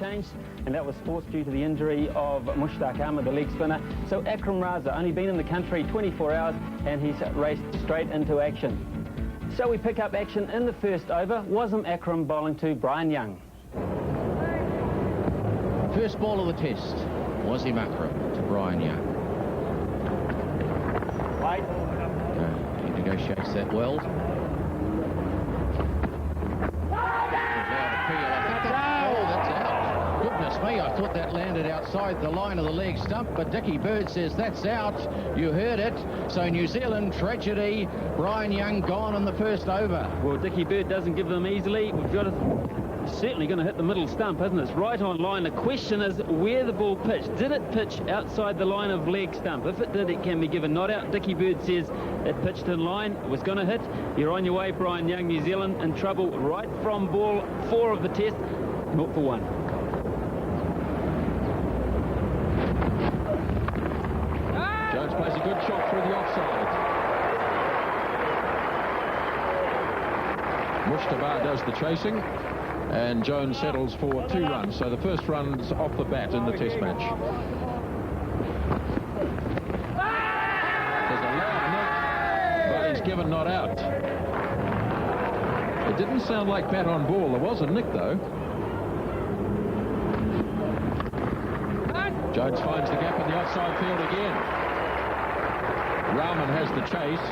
changed, and that was forced due to the injury of Mushtaq Ahmed, the leg spinner. So Akram Raza, only been in the country 24 hours, and he's raced straight into action. So we pick up action in the first over. Wasim Akram bowling to Brian Young. First ball of the test, Wasim Akram to Brian Young. He negotiates that well. I thought that landed outside the line of the leg stump, but Dickie Bird says that's out. You heard it. So New Zealand tragedy. Brian Young gone in the first over. Well, Dickie Bird doesn't give them easily. We've got certainly going to hit the middle stump, isn't it? It's right on line. The question is where the ball pitched. Did it pitch outside the line of leg stump? If it did, it can be given not out. Dickie Bird says it pitched in line. It was going to hit. You're on your way, Brian Young. New Zealand in trouble right from ball 4 of the test. 0-1. Plays a good shot through the offside. Mushtabar does the chasing, and Jones settles for 2 runs. So the first run's off the bat in the test match. There's a loud nick, but he's given not out. It didn't sound like bat on ball. There was a nick, though. Jones finds the gap in the offside field again. Rahman has the chase,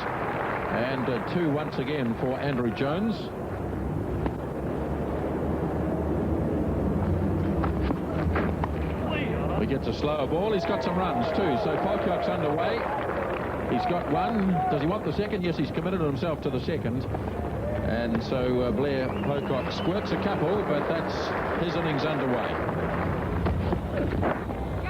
and 2 once again for Andrew Jones. He gets a slower ball. He's got some runs too, so Pocock's underway. He's got 1. Does he want the second? Yes, he's committed himself to the second. And so Blair Pocock squirts a couple, but that's his innings underway.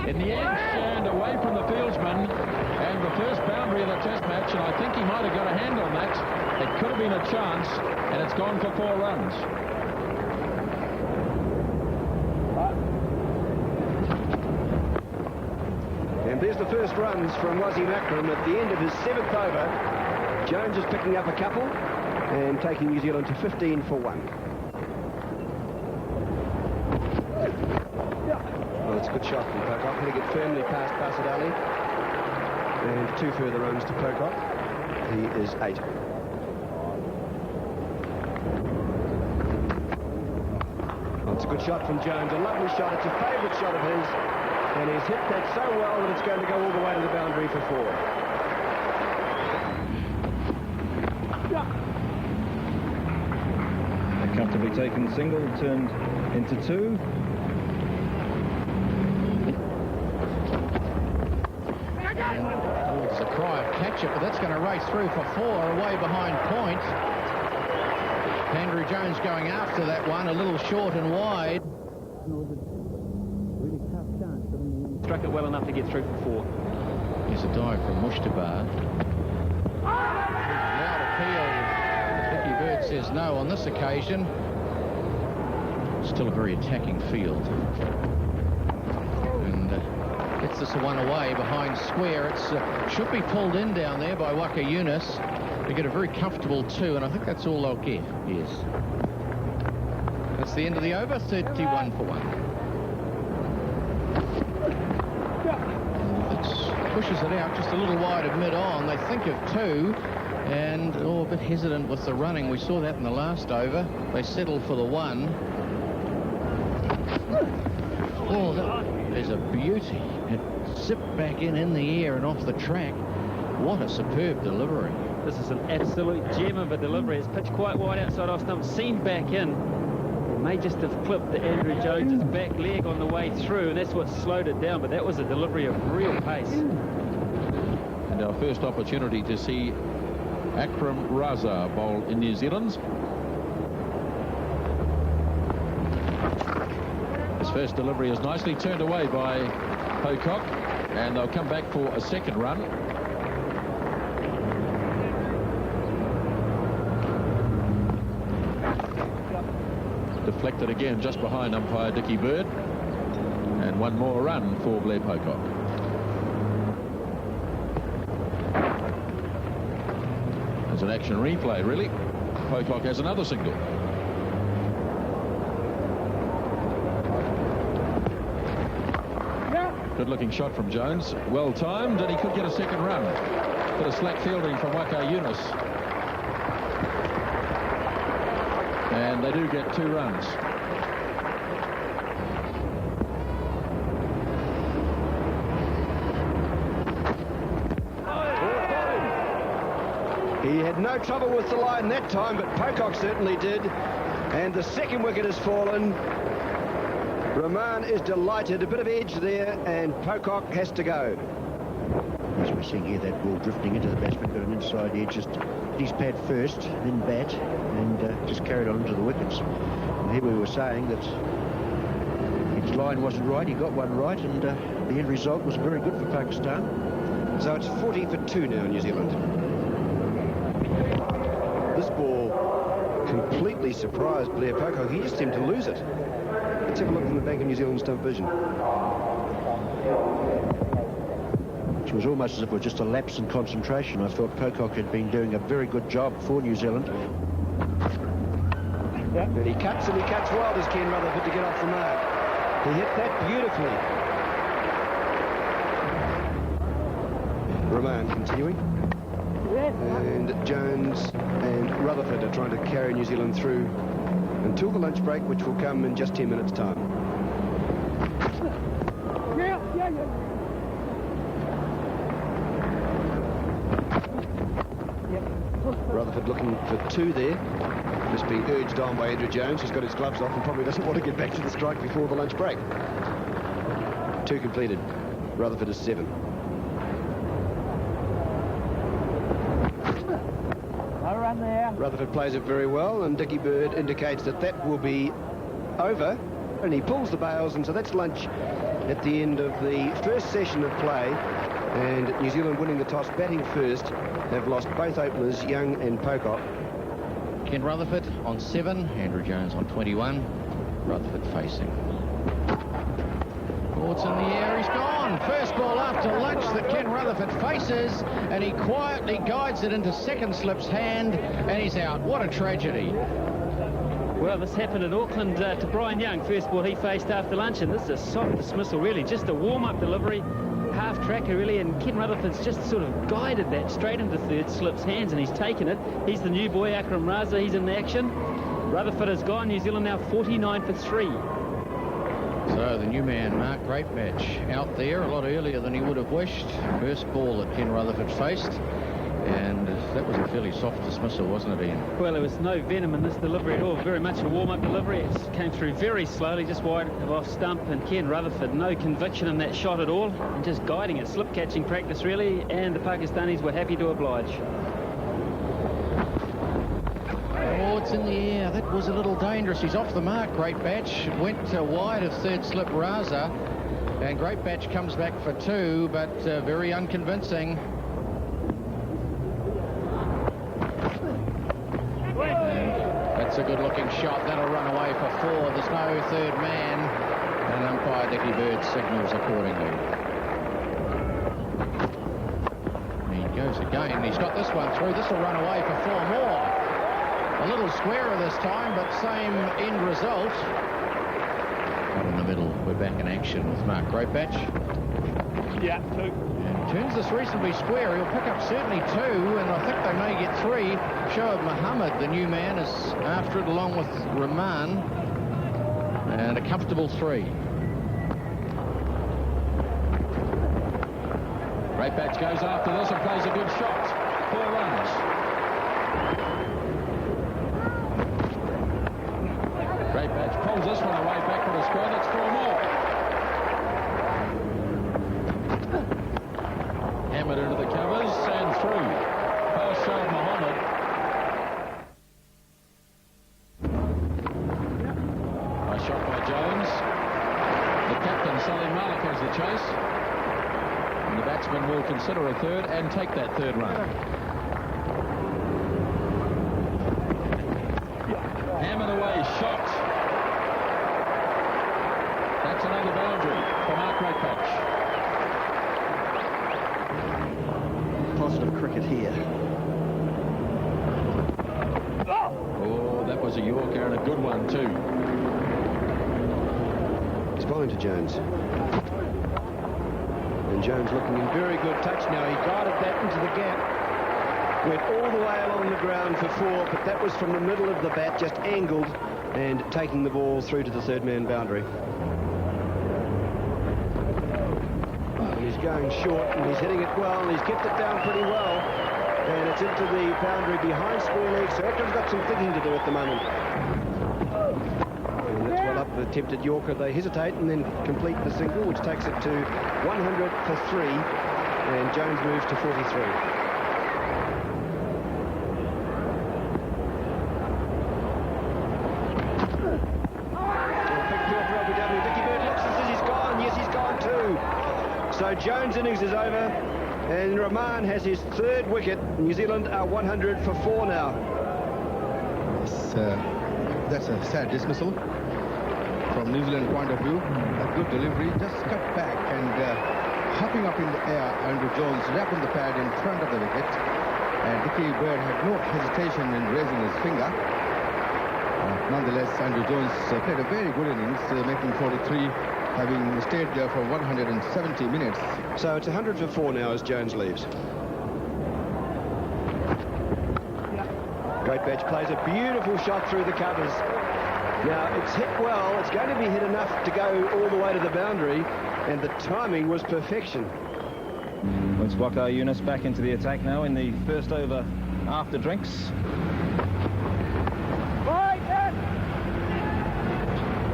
In the end, and away from the fieldsman, and the first boundary of the test match, and I think he might have got a hand on that. It could have been a chance, and it's gone for 4 runs. And there's the first runs from Wasim Akram at the end of his 7th over. Jones is picking up a couple and taking New Zealand to 15 for 1. Well, it's a good shot from Pocock, hitting it firmly past Basit Ali. And 2 further runs to Pocock. He is 8. Well, it's a good shot from Jones. A lovely shot. It's a favourite shot of his. And he's hit that so well that it's going to go all the way to the boundary for 4. A comfortably taken single turned into 2. There's a cry of catch it, but that's going to race through for 4 away behind point. Andrew Jones going after that one, a little short and wide. Really tough chance, but he struck it well enough to get through for 4. Here's a dive from Mushtabar. Loud appeal. Dickie Bird says no on this occasion. Still a very attacking field. And gets this one away behind square. It should be pulled in down there by Waka Yunus. They get a very comfortable 2, and I think that's all they'll get. Yes. That's the end of the over, 31 for 1. It pushes it out just a little wide of mid-on. They think of 2, and a bit hesitant with the running. We saw that in the last over. They settled for the 1. Oh, that is a beauty. It zipped back in the air and off the track. What a superb delivery. This is an absolute gem of a delivery. It's pitched quite wide outside off stump, seamed back in. It may just have clipped the Andrew Jones's back leg on the way through, and that's what slowed it down, but that was a delivery of real pace. And our first opportunity to see Akram Raza bowl in New Zealand. His first delivery is nicely turned away by Pocock, and they'll come back for a second run. Deflected again just behind umpire Dickie Bird, and 1 more run for Blair Pocock. There's an action replay, really. Pocock has another single. Good looking shot from Jones. Well timed, and he could get a second run. Bit of slack fielding from Waka Yunus. And they do get 2 runs. He had no trouble with the line that time, but Pocock certainly did. And the second wicket has fallen. Rahman is delighted. A bit of edge there, and Pocock has to go. As we're seeing here, that ball drifting into the batsman, got an inside edge, just hit his pad first, then bat, and just carried on into the wickets. And here we were saying that his line wasn't right. He got one right, and the end result was very good for Pakistan. So it's 40 for 2 now, New Zealand. This ball completely surprised Blair Pocock. He just seemed to lose it. Let's have a look from the back of New Zealand stump vision. It was almost as if it was just a lapse in concentration. I thought Pocock had been doing a very good job for New Zealand. And he cuts well, does Ken Rutherford, to get off the mark. He hit that beautifully. Rahman continuing. And Jones and Rutherford are trying to carry New Zealand through until the lunch break, which will come in just 10 minutes' time. Rutherford looking for 2 there. Just being urged on by Andrew Jones, who's got his gloves off and probably doesn't want to get back to the strike before the lunch break. 2 completed. Rutherford is 7. Rutherford plays it very well, and Dickie Bird indicates that that will be over, and he pulls the bails, and so that's lunch at the end of the first session of play. And New Zealand, winning the toss, batting first, have lost both openers, Young and Pocock. Ken Rutherford on 7, Andrew Jones on 21. Rutherford facing. It's in the air, he's gone. First ball after lunch that Ken Rutherford faces, and he quietly guides it into second slip's hand, and he's out. What a tragedy. Well, this happened in Auckland to Brian Young. First ball he faced after lunch, and this is a soft dismissal, really. Just a warm-up delivery, half-tracker, really, and Ken Rutherford's just sort of guided that straight into third slip's hands, and he's taken it. He's the new boy, Akram Raza. He's in action. Rutherford has gone. New Zealand now 49 for 3. So the new man, Mark Greatbatch, out there a lot earlier than he would have wished. First ball that Ken Rutherford faced, and that was a fairly soft dismissal, wasn't it, Ian? Well, there was no venom in this delivery at all. Very much a warm-up delivery. It came through very slowly, just wide of off stump, and Ken Rutherford, no conviction in that shot at all, and just guiding it. Slip-catching practice, really, and the Pakistanis were happy to oblige. Oh, it's in the air. That was a little dangerous. He's off the mark, Greatbatch. Went wide of third slip Raza, and Greatbatch comes back for 2, but very unconvincing. That's a good-looking shot. That'll run away for 4. There's no third man, and umpire Dickie Bird signals accordingly. He goes again. He's got this one through. This will run away for 4 more. A little squarer this time, but same end result. Out in the middle, we're back in action with Mark Greatbatch. Yeah, 2. And turns this reasonably square. He'll pick up certainly 2, and I think they may get 3. Shoaib Mohammed, the new man, is after it along with Rahman. And a comfortable 3. Greatbatch goes after this and plays a good shot. 4 runs. Greatbatch pulls this one away back to the square. It's 4 more. Hammered into the covers and through. Past Shoaib Mohammed. Nice shot by Jones. The captain, Salim Malik, has the chase. And the batsman will consider a third and take that third run. Hammered away, shot. That's another boundary for Mark Greatbatch. Positive cricket here. Oh, that was a Yorker and a good one too. He's bowling to Jones. And Jones looking in very good touch now. He guided that into the gap. Went all the way along the ground for 4, but that was from the middle of the bat, just angled and taking the ball through to the third man boundary. And he's going short and he's hitting it well, and he's kept it down pretty well. And it's into the boundary behind square leg, so Eckram's got some thinking to do at the moment. And that's well up the attempted Yorker. They hesitate and then complete the single, which takes it to 100 for 3, and Jones moves to 43. So Jones' innings is over, and Rahman has his 3rd wicket. New Zealand are 100 for 4 now. That's a sad dismissal from New Zealand point of view. A good delivery, just cut back and hopping up in the air. Andrew Jones rapping the pad in front of the wicket, and Dickie Bird had no hesitation in raising his finger. Nonetheless, Andrew Jones played a very good innings, making 43. Having stayed there for 170 minutes. So it's 100 for 4 now as Jones leaves. Great Batch plays a beautiful shot through the covers. Now, it's hit well. It's going to be hit enough to go all the way to the boundary, and the timing was perfection. It's Waka Yunus back into the attack now in the first over after drinks.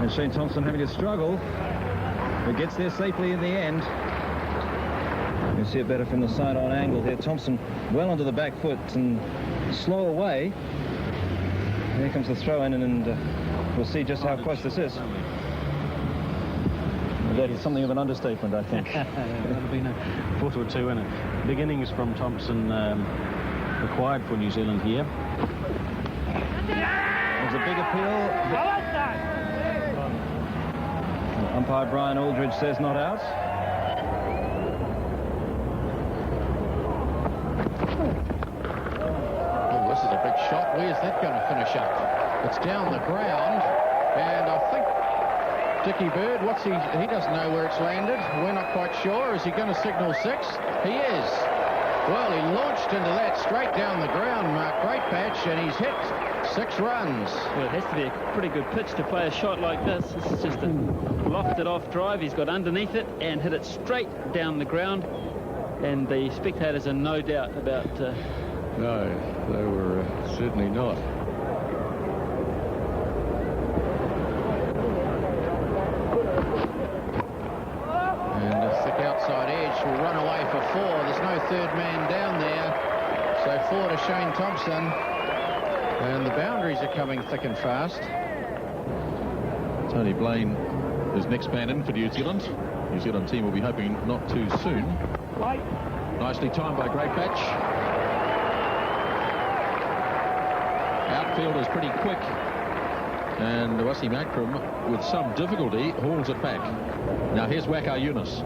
And Shane Thompson having to struggle, but gets there safely in the end. You can see it better from the side-on angle here. Thompson well onto the back foot and slow away. And here comes the throw-in, and we'll see just how close this is. That's something of an understatement, I think. That'll be a foot or two in it. Beginnings from Thompson required for New Zealand here. There's a big appeal. Umpire Brian Aldridge says not out. Oh, this is a big shot. Where's that going to finish up? It's down the ground, and I think Dickie Bird, he doesn't know where it's landed. We're not quite sure. Is he going to signal 6? He is. Well, he launched into that straight down the ground, Mark Greatbatch, and he's hit 6 runs. Well, it has to be a pretty good pitch to play a shot like this. This is just a lofted off drive. He's got underneath it and hit it straight down the ground. And the spectators are no doubt about... No, they were certainly not. And a thick outside edge will run away for 4. There's no third man down there. So 4 to Shane Thompson. And the boundaries are coming thick and fast. Tony Blaine is next man in for New Zealand. New Zealand team will be hoping not too soon. Nicely timed by Greatbatch. Outfield is pretty quick. And Wasim Akram, with some difficulty, hauls it back. Now here's Waka Yunus.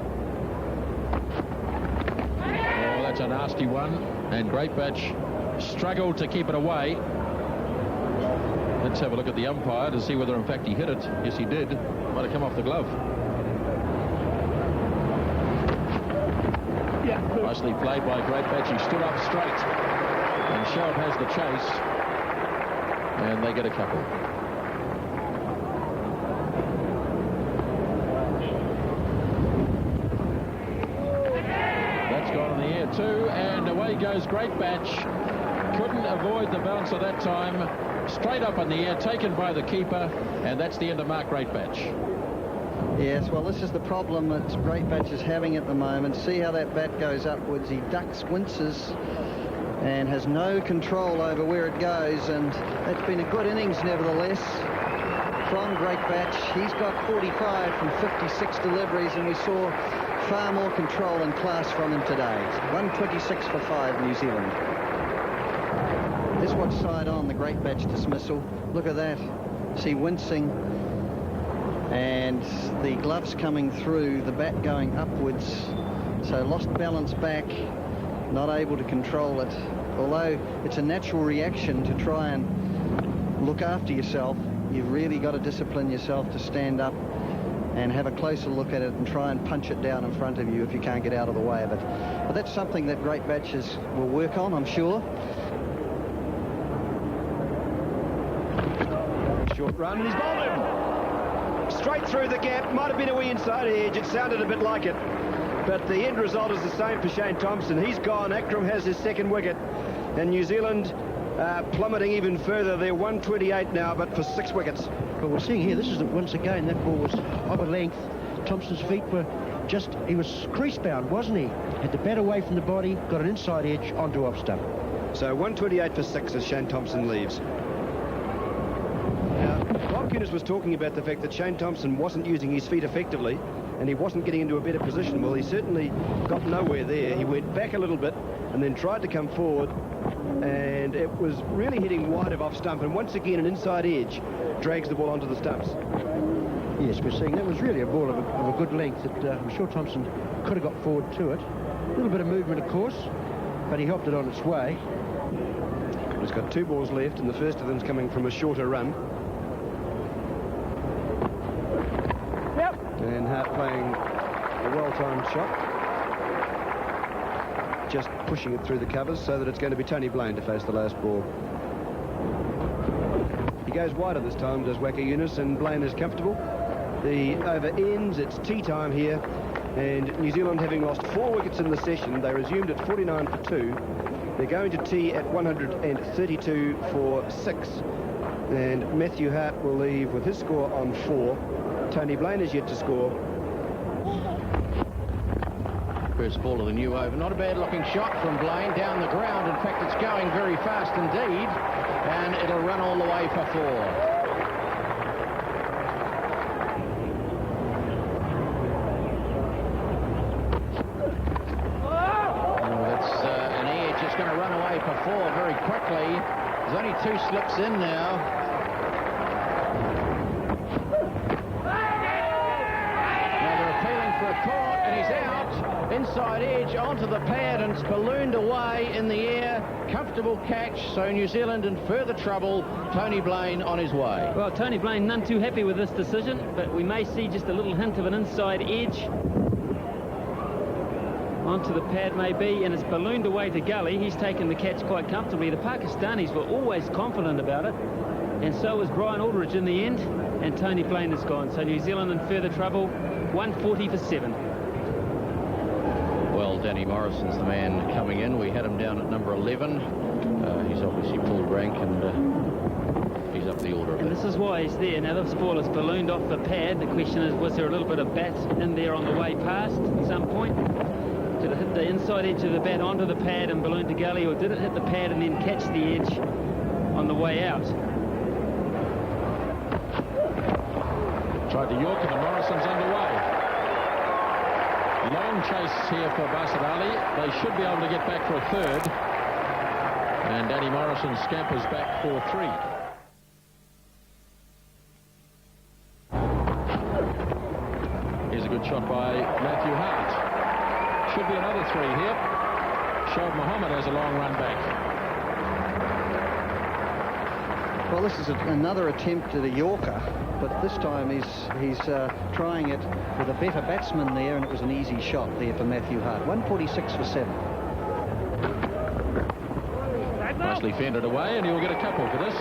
Oh, that's a nasty one. And Greatbatch struggled to keep it away. Let's have a look at the umpire to see whether in fact he hit it. Yes, he did. Might have come off the glove. Nicely played by Greatbatch. He stood up straight. And Sherritt has the chase. And they get a couple. That's gone in the air too. And away goes Greatbatch. Couldn't avoid the bounce at that time. Straight up in the air, taken by the keeper, and that's the end of Mark Greatbatch. Yes, well, this is the problem that Greatbatch is having at the moment. See how that bat goes upwards. He ducks, winces, and has no control over where it goes, and that's been a good innings, nevertheless, from Greatbatch. He's got 45 from 56 deliveries, and we saw far more control and class from him today. 126 for 5, New Zealand. This watch side on the Greatbatch dismissal. Look at that. See wincing and the gloves coming through, the bat going upwards. So lost balance back, not able to control it. Although it's a natural reaction to try and look after yourself, you've really got to discipline yourself to stand up and have a closer look at it and try and punch it down in front of you if you can't get out of the way of it. But that's something that great batches will work on, I'm sure. Short run, and he's bowled him. Straight through the gap, might have been a wee inside edge, it sounded a bit like it. But the end result is the same for Shane Thompson. He's gone, Akram has his second wicket, and New Zealand plummeting even further. They're 128 now, but for 6 wickets. Well, we're seeing here, this is once again, that ball was of a length. Thompson's feet were he was crease bound, wasn't he? Had the bat away from the body, got an inside edge onto off stump. So 128 for 6 as Shane Thompson leaves. Now, Bob Cunis was talking about the fact that Shane Thompson wasn't using his feet effectively and he wasn't getting into a better position. Well, he certainly got nowhere there. He went back a little bit and then tried to come forward, and it was really hitting wide of off stump, and once again an inside edge drags the ball onto the stumps. Yes, we're seeing that was really a ball of a good length that I'm sure Thompson could have got forward to it. A little bit of movement, of course, but he helped it on its way. He's got 2 balls left, and the first of them's coming from a shorter run. Yep. And Hart playing a well-timed shot. Just pushing it through the covers so that it's going to be Tony Blaine to face the last ball. He goes wider this time, does Waka Yunis, and Blaine is comfortable. The over ends, it's tea time here, and New Zealand, having lost 4 wickets in the session, they resumed at 49 for 2. They're going to tea at 132 for 6, and Matthew Hart will leave with his score on 4. Tony Blaine is yet to score. First ball of the new over. Not a bad looking shot from Blaine down the ground. In fact, it's going very fast indeed, and it'll run all the way for 4. Very quickly. There's only 2 slips in now. Now they're appealing for a caught, and he's out. Inside edge onto the pad, and it's ballooned away in the air. Comfortable catch, so New Zealand in further trouble. Tony Blaine on his way. Well, Tony Blaine none too happy with this decision, but we may see just a little hint of an inside edge onto the pad maybe, and it's ballooned away to gully. He's taken the catch quite comfortably. The Pakistanis were always confident about it, and so was Brian Aldridge in the end, and Tony Blaine is gone. So New Zealand in further trouble, 140 for 7. Well, Danny Morrison's the man coming in. We had him down at number 11. He's obviously pulled rank, and he's up the order. And this is why he's there. Now this ball is ballooned off the pad. The question is, was there a little bit of bat in there on the way past at some point? Did it hit the inside edge of the bat onto the pad and balloon to gully, or did it hit the pad and then catch the edge on the way out? Tried to York, and the Morrison's underway. Long chase here for Basit Ali. They should be able to get back for a third. And Danny Morrison scampers back for 3. Here's a good shot by Matthew Hart. Should be another 3 here. Shoaib Mohammed has a long run back. Well, this is another attempt at a Yorker, but this time he's trying it with a better batsman there, and it was an easy shot there for Matthew Hart. 146 for 7. Nicely fended away, and he'll get a couple for this.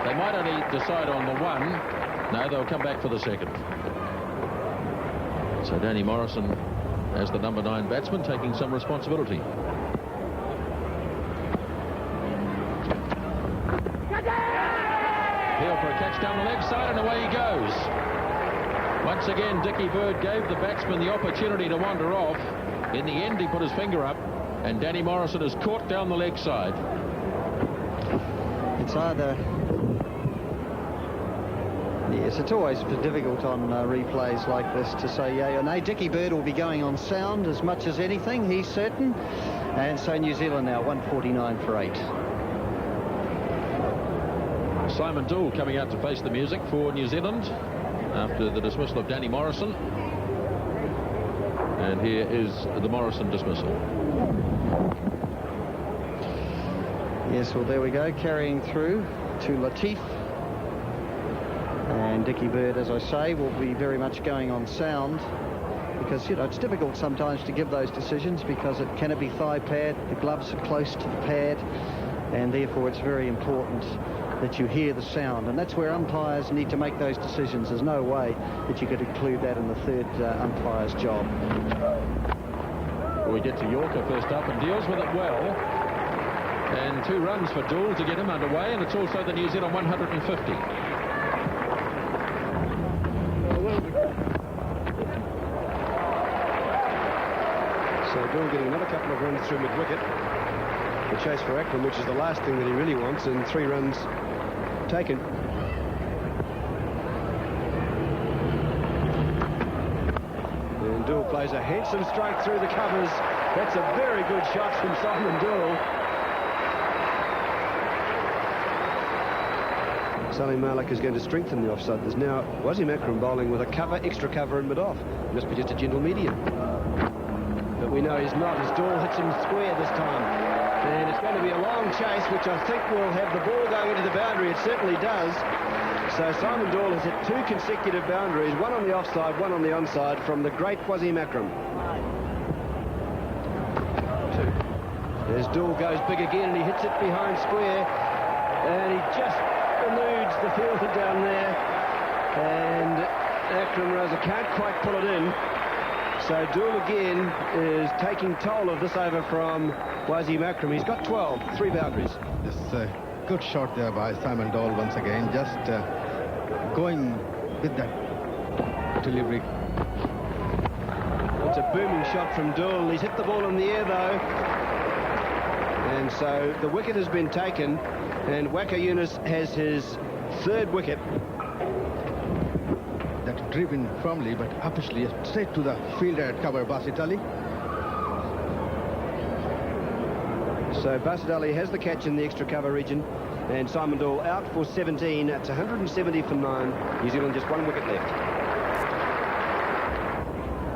They might only decide on the 1. No, they'll come back for the 2nd. So Danny Morrison, as the number 9 batsman, taking some responsibility. Heel for a catch down the leg side, and away he goes. Once again, Dickie Bird gave the batsman the opportunity to wander off. In the end, he put his finger up, and Danny Morrison is caught down the leg side. It's either... Yes, it's always difficult on replays like this to say yay or nay. Dickie Bird will be going on sound as much as anything, he's certain. And so New Zealand now 149 for 8. Simon Doull coming out to face the music for New Zealand after the dismissal of Danny Morrison. And here is the Morrison dismissal. Yes, well, there we go, carrying through to Latif. And Dickie Bird, as I say, will be very much going on sound, because, you know, it's difficult sometimes to give those decisions because it can be thigh pad, the gloves are close to the pad, and therefore it's very important that you hear the sound, and that's where umpires need to make those decisions. There's no way that you could include that in the third umpire's job. We get to Yorker first up and deals with it well. And 2 runs for Doull to get him underway, and it's also the New Zealand 150. So Doull getting another couple of runs through mid-wicket. The chase for Akram, which is the last thing that he really wants, and 3 runs taken. And Doull plays a handsome stroke through the covers. That's a very good shot from Simon Doull. Salim Malik is going to strengthen the offside. There's now Wasim Akram bowling with a cover, extra cover and mid-off. Must be just a gentle medium. But we know he's not, as Doull hits him square this time. And it's going to be a long chase, which I think will have the ball going into the boundary. It certainly does. So Simon Doull has hit 2 consecutive boundaries, one on the offside, one on the onside, from the great Wasim Akram. 2. As Doull goes big again, and he hits it behind square, and he just eludes the fielder down there, and Akram Rosa can't quite pull it in. So Doull again is taking toll of this over from Wasim Akram. He's got 12, 3 boundaries. Just a good shot there by Simon Doull once again, just going with that delivery. It's a booming shot from Doull. He's hit the ball in the air though. And so the wicket has been taken, and Waqar Younis has his 3rd wicket. That driven firmly but uppishly straight to the fielder at cover, Basit Ali. So Basit Ali has the catch in the extra cover region, and Simon Doull out for 17. That's 170 for 9. New Zealand just 1 wicket left.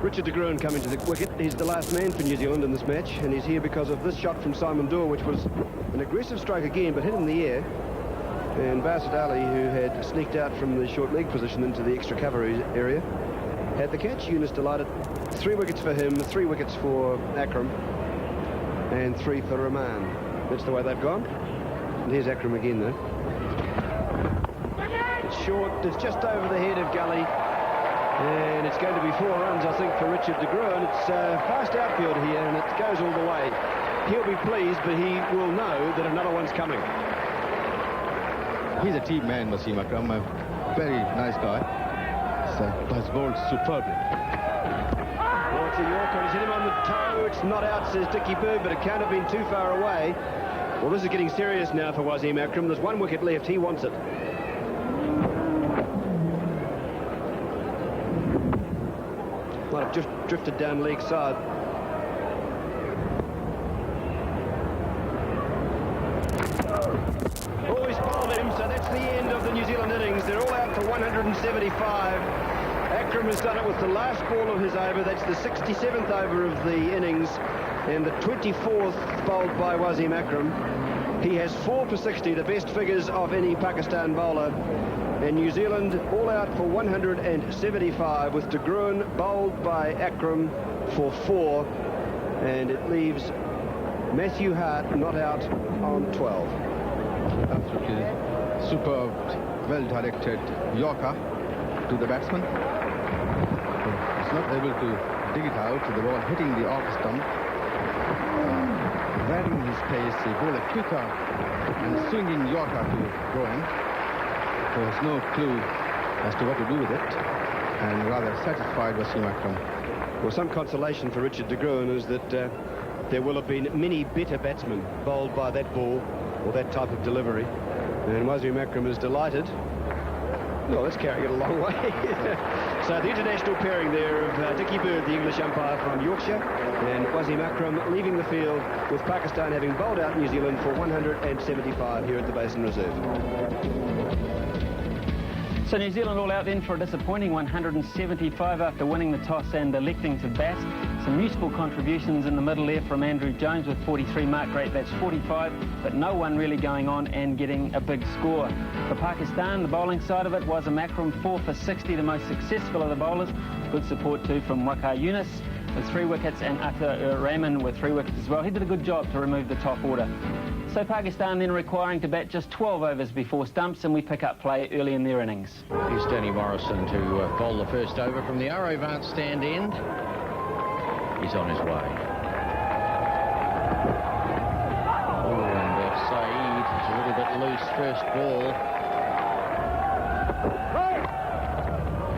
Richard de Groen coming to the wicket. He's the last man for New Zealand in this match, and he's here because of this shot from Simon Doull, which was an aggressive stroke again, but hit in the air. And Basit Ali, who had sneaked out from the short leg position into the extra cover area, had the catch. Younis delighted. 3 wickets for him, 3 wickets for Akram, and 3 for Rahman. That's the way they've gone. And here's Akram again, though. It's short. It's just over the head of Gully. And it's going to be 4 runs, I think, for Richard de Groen. It's fast outfield here, and it goes all the way. He'll be pleased, but he will know that another one's coming. He's a team man, Wasim Akram, a very nice guy. So, has bowled superbly. Well, it's a Yorker. He's hit him on the toe. It's not out, says Dickie Bird, but it can't have been too far away. Well, this is getting serious now for Wasim Akram. There's 1 wicket left. He wants it. Might have just drifted down leg side. Oh, he's bowled him, so that's the end of the New Zealand innings. They're all out for 175. Akram has done it with the last ball of his over. That's the 67th over of the innings, and the 24th bowled by Wasim Akram. He has 4 for 60, the best figures of any Pakistan bowler. And New Zealand all out for 175, with de Groen bowled by Akram for 4, and it leaves Matthew Hart not out on 12. Absolutely superb, well-directed Yorker to the batsman. He's not able to dig it out, the ball hitting the off stump. Varying his pace, he bowled a quicker and swinging Yorker to Groen. There's no clue as to what to do with it, and rather satisfied Wasim Akram. Well, some consolation for Richard de Groen is that there will have been many better batsmen bowled by that ball or that type of delivery, and Wasim Akram is delighted. Well, that's carrying it a long way. So the international pairing there of Dickie Bird, the English umpire from Yorkshire, and Wasim Akram leaving the field, with Pakistan having bowled out New Zealand for 175 here at the Basin Reserve. So New Zealand all out then for a disappointing 175 after winning the toss and electing to bat. Some useful contributions in the middle there from Andrew Jones with 43, Mark Greatbatch 45, but no one really going on and getting a big score. For Pakistan, the bowling side of it was Wasim Akram, 4 for 60, the most successful of the bowlers. Good support too from Waqar Younis with 3 wickets, and Akhtar Rahman with 3 wickets as well. He did a good job to remove the top order. So Pakistan then requiring to bat just 12 overs before stumps, and we pick up play early in their innings. Here's Danny Morrison to bowl the first over from the Arovant stand end. He's on his way. Oh, and Saeed is a little bit loose first ball.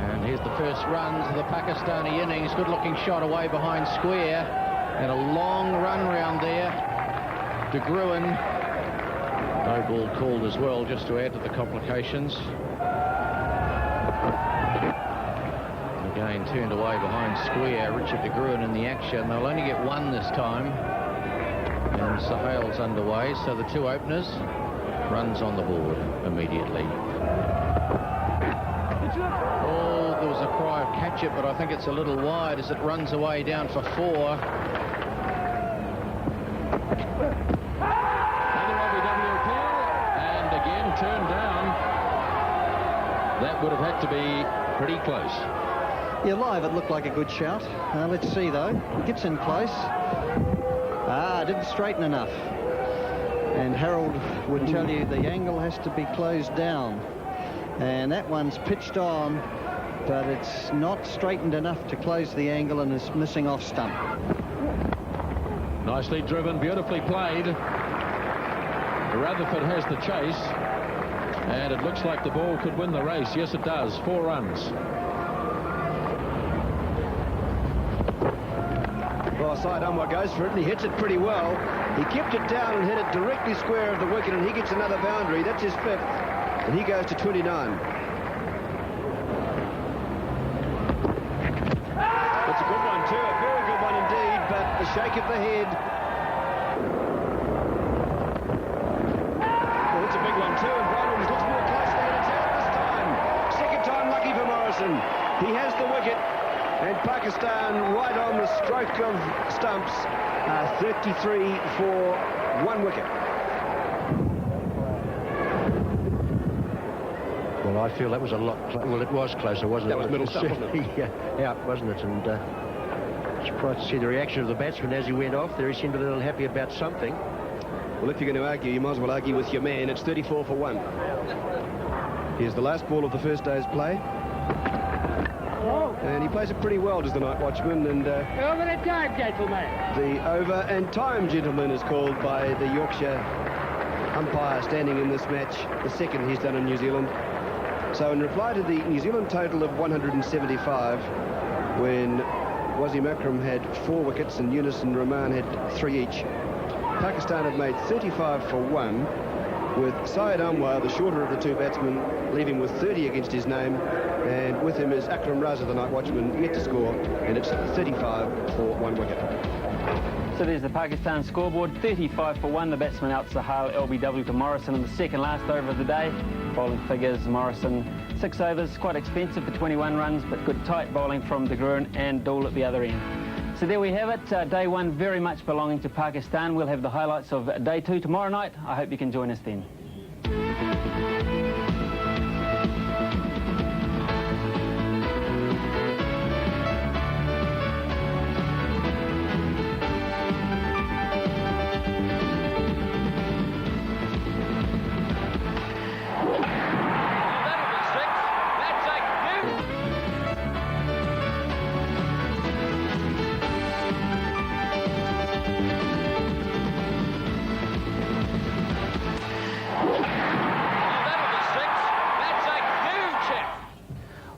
And here's the first runs of the Pakistani innings. Good looking shot away behind square. And a long run round there. De Gruen. No ball called as well, just to add to the complications. Again, turned away behind square. Richard de Gruen in the action. They'll only get 1 this time. And Sohail's underway, so the 2 openers. Runs on the board immediately. Oh, there was a cry of catch it, but I think it's a little wide as it runs away down for 4. Turned down. That would have had to be pretty close. Yeah, live it looked like a good shout. Let's see though. Gets in close. Didn't straighten enough. And Harold would tell you the angle has to be closed down. And that one's pitched on, but it's not straightened enough to close the angle and is missing off stump. Nicely driven, beautifully played. Rutherford has the chase. And it looks like the ball could win the race. Yes, it does. 4 runs. Well, Syed Anwar goes for it, and he hits it pretty well. He kept it down and hit it directly square of the wicket, and he gets another boundary. That's his 5th, and he goes to 29. That's a good one, too. A very good one indeed, but the shake of the head. Well, that's a big one, too, and Brian Williams looks more close than it's out this time. Second time lucky for Morrison. He has the wicket, and Pakistan right on the stroke of stumps, 33 for 1 wicket. Well, I feel that was a lot. Well, it was closer, wasn't it? That was middle stump, wasn't it? Yeah, wasn't it? And surprised to see the reaction of the batsman as he went off there. He seemed a little happy about something. Well, if you're going to argue, you might as well argue with your man. It's 34 for 1. Here's the last ball of the first day's play. And he plays it pretty well, does the night watchman. And Over the time, gentlemen. the over and time gentleman is called by the Yorkshire umpire standing in this match, the second he's done in New Zealand. So in reply to the New Zealand total of 175, when Wasim Akram had 4 wickets and Younis and Rahman had 3 each, Pakistan have made 35 for 1, with Syed Anwar, the shorter of the 2 batsmen, leaving with 30 against his name, and with him is Akram Raza, the night watchman, yet to score, and it's 35 for 1 wicket. So there's the Pakistan scoreboard, 35 for 1. The batsman out Sohail, LBW to Morrison in the second last over of the day. Bowling figures, Morrison 6 overs, quite expensive for 21 runs, but good tight bowling from de Gruen and Dool at the other end. So there we have it, day 1 very much belonging to Pakistan. We'll have the highlights of day 2 tomorrow night. I hope you can join us then.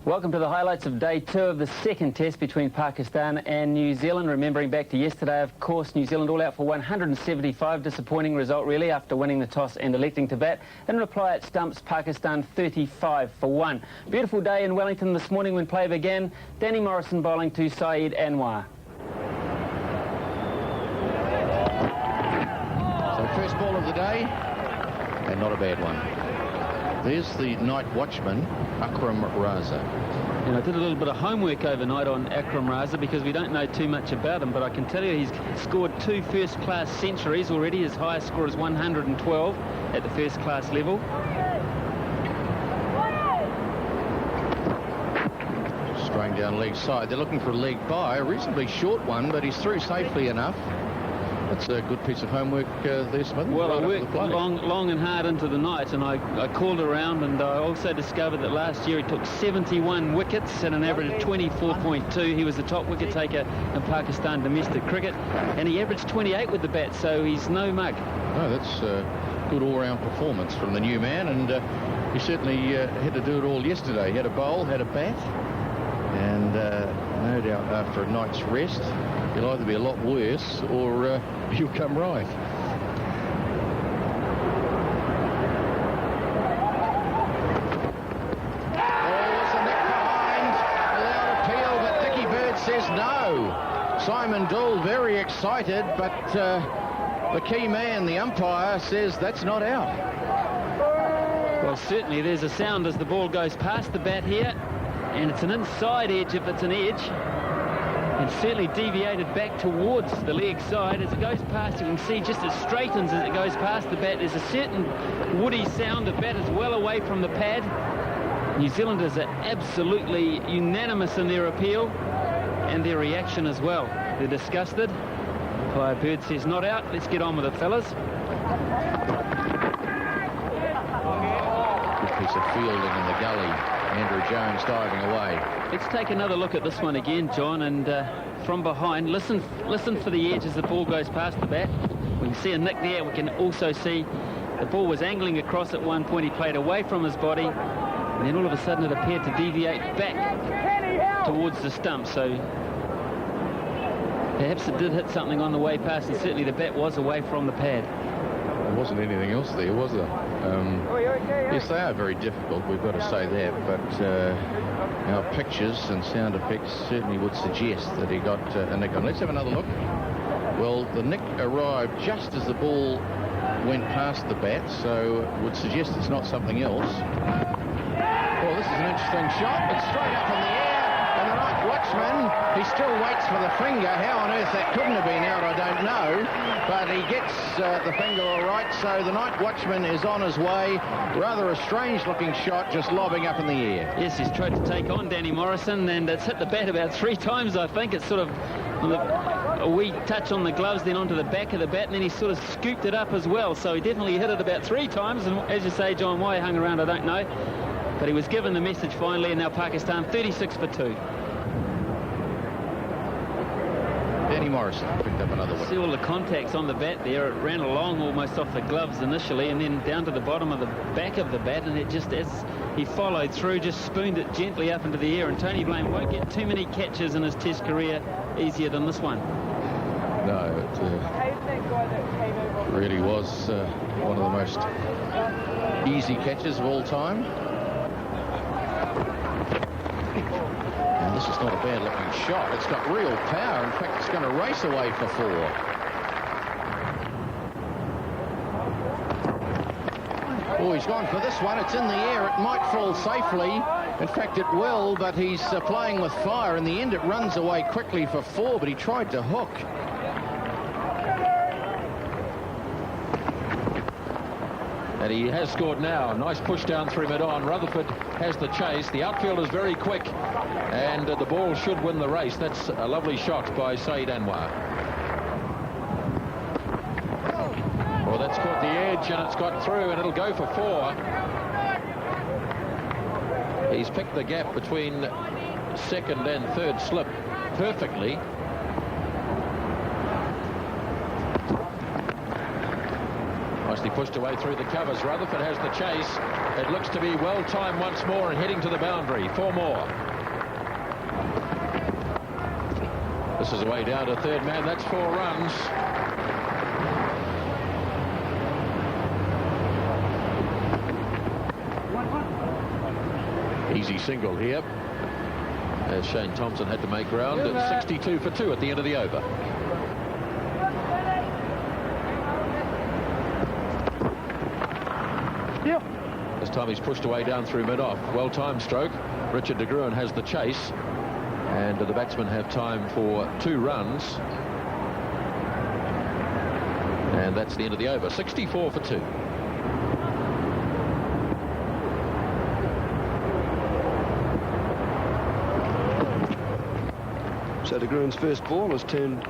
Welcome to the highlights of day 2 of the second test between Pakistan and New Zealand. Remembering back to yesterday, of course, New Zealand all out for 175. Disappointing result, really, after winning the toss and electing to bat. In reply, it stumps Pakistan 35 for 1. Beautiful day in Wellington this morning when play began. Danny Morrison bowling to Syed Anwar. So first ball of the day, and not a bad one. There's the night watchman, Akram Raza. And I did a little bit of homework overnight on Akram Raza because we don't know too much about him, but I can tell you he's scored 2 first-class centuries already. His highest score is 112 at the first-class level. Straying down leg side. They're looking for a leg by, a reasonably short one, but he's through safely enough. That's a good piece of homework there, Smith. Well, right I worked long and hard into the night, and I called around, and I also discovered that last year he took 71 wickets at an average of 24.2. He was the top wicket taker in Pakistan domestic cricket, and he averaged 28 with the bat, so he's no mug. Oh, that's a good all-round performance from the new man, and he certainly had to do it all yesterday. He had a bowl, had a bat, and no doubt after a night's rest, he'll either be a lot worse or he'll come right. Oh, it's a nick behind. A loud appeal, but Dickie Bird says no. Simon Doull very excited, but the key man, the umpire, says that's not out. Well, certainly there's a sound as the ball goes past the bat here, and it's an inside edge if it's an edge. And certainly deviated back towards the leg side as it goes past. You can see just it straightens as it goes past the bat. There's a certain woody sound. The bat is well away from the pad. New Zealanders are absolutely unanimous in their appeal and their reaction as well. They're disgusted. Umpire Bird says not out. Let's get on with it, fellas. Good piece of fielding in the gully. Andrew Jones diving away. Let's take another look at this one again, John, and from behind, listen for the edge as the ball goes past the bat. We can see a nick there. We can also see the ball was angling across at one point. He played away from his body, and then all of a sudden it appeared to deviate back towards the stump. So perhaps it did hit something on the way past, and certainly the bat was away from the pad. There wasn't anything else there, was there? Yes, they are very difficult, we've got to say that, but our pictures and sound effects certainly would suggest that he got a nick on. Let's have another look. Well, the nick arrived just as the ball went past the bat, so it would suggest it's not something else. Well, this is an interesting shot. It's straight up in the air, and the night watchman, he still waits for the finger. How on earth that couldn't have been out, I don't know. But he gets the finger all right, so the night watchman is on his way. Rather a strange-looking shot, just lobbing up in the air. Yes, he's tried to take on Danny Morrison, and it's hit the bat about 3 times, I think. It's sort of a wee touch on the gloves, then onto the back of the bat, and then he sort of scooped it up as well. So he definitely hit it about 3 times, and as you say, John, why he hung around, I don't know. But he was given the message finally, and now Pakistan 36 for 2. Danny Morrison picked up another wicket. See all the contacts on the bat there. It ran along almost off the gloves initially, and then down to the bottom of the back of the bat, and it just, as he followed through, just spooned it gently up into the air. And Tony Blaine won't get too many catches in his Test career easier than this one. No, it really was one of the most easy catches of all time. And this is not a bad-looking shot. It's got real power. In fact, it's going to race away for 4. Oh, he's gone for this one. It's in the air. It might fall safely. In fact, it will, but he's playing with fire. In the end, it runs away quickly for 4, but he tried to hook. And he has scored now. Nice push down through mid-on. Rutherford has the chase. The outfield is very quick, and the ball should win the race. That's a lovely shot by Saeed Anwar. Well, that's caught the edge, and it's got through, and it'll go for 4. He's picked the gap between second and third slip perfectly. Nicely pushed away through the covers. Rutherford has the chase. It looks to be well timed once more and heading to the boundary. 4 more. This is away down to third man. That's 4 runs. Easy single here, as Shane Thompson had to make ground at 62 for 2 at the end of the over. This time he's pushed away down through mid-off. Well-timed stroke. Richard de Gruyne has the chase, and the batsmen have time for 2 runs. And that's the end of the over. 64 for 2. So de Gruyne's first ball is turned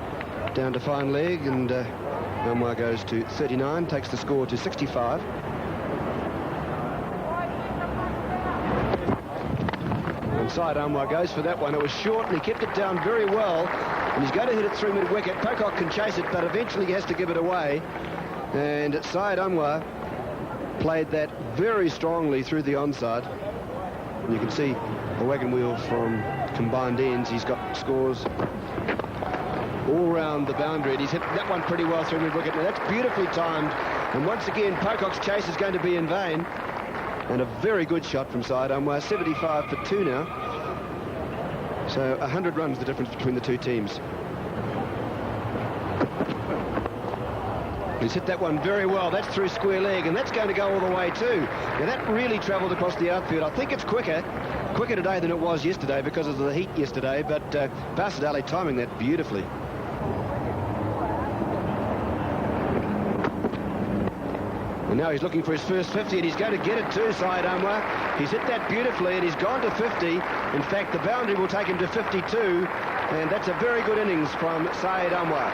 down to fine leg, and Anwar goes to 39, takes the score to 65. Inside Anwar goes for that one. It was short and he kept it down very well, and he's going to hit it through mid-wicket. Pocock can chase it, but eventually he has to give it away, and Syed Anwar played that very strongly through the onside. And you can see the wagon wheel from combined ends. He's got scores all round the boundary, and he's hit that one pretty well through mid-wicket. Now that's beautifully timed, and once again Pocock's chase is going to be in vain. And a very good shot from Syed Anwar. 75 for 2 now. So 100 runs the difference between the two teams. He's hit that one very well. That's through square leg, and that's going to go all the way too. Now that really travelled across the outfield. I think it's quicker today than it was yesterday because of the heat yesterday, but Basit Ali timing that beautifully. And now he's looking for his first 50, and he's going to get it too, Syed Anwar. He's hit that beautifully, and he's gone to 50. In fact, the boundary will take him to 52, and that's a very good innings from Syed Anwar.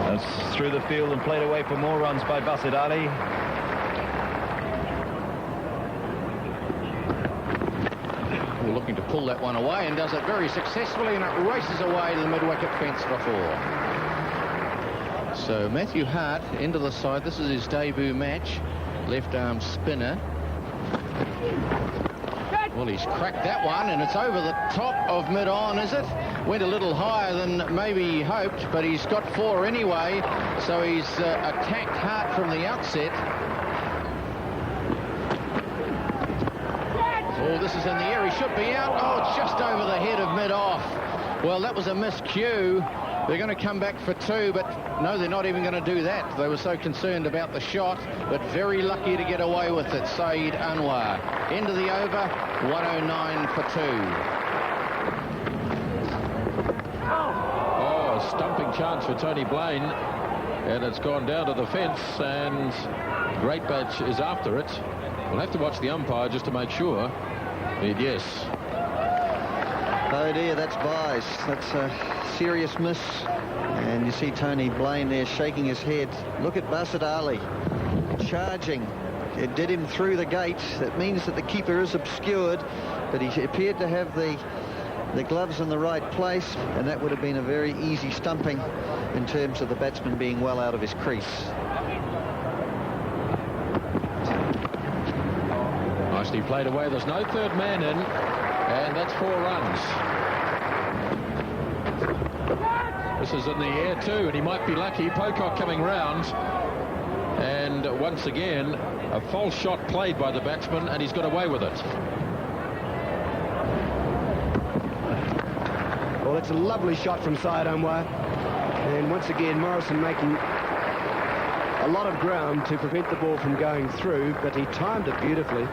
That's through the field and played away for more runs by Basit Ali. Looking to pull that one away, and does it very successfully, and it races away to the mid-wicket fence for 4. So Matthew Hart into the side. This is his debut match. Left arm spinner. Well, he's cracked that one, and it's over the top of mid-on, is it? Went a little higher than maybe he hoped, but he's got 4 anyway, so he's attacked Hart from the outset. Oh, this is in the air. He should be out. Oh, it's just over the head of mid-off. Well, that was a miscue. They're going to come back for 2, but no, they're not even going to do that. They were so concerned about the shot, but very lucky to get away with it. Syed Anwar. End of the over, 109 for 2. Oh, a stumping chance for Tony Blaine, and it's gone down to the fence, and Great Badge is after it. We'll have to watch the umpire just to make sure. Yes. Oh dear, that's Byes. That's a serious miss. And you see Tony Blaine there shaking his head. Look at Basit Ali charging. It did him through the gate. That means that the keeper is obscured, but he appeared to have the gloves in the right place, and that would have been a very easy stumping in terms of the batsman being well out of his crease. Nicely played away. There's no third man in, and that's 4 runs. This is in the air too, and he might be lucky. Pocock coming round, and once again a false shot played by the batsman, and he's got away with it. Well, it's a lovely shot from Syed Anwar, and once again Morrison making a lot of ground to prevent the ball from going through, but he timed it beautifully.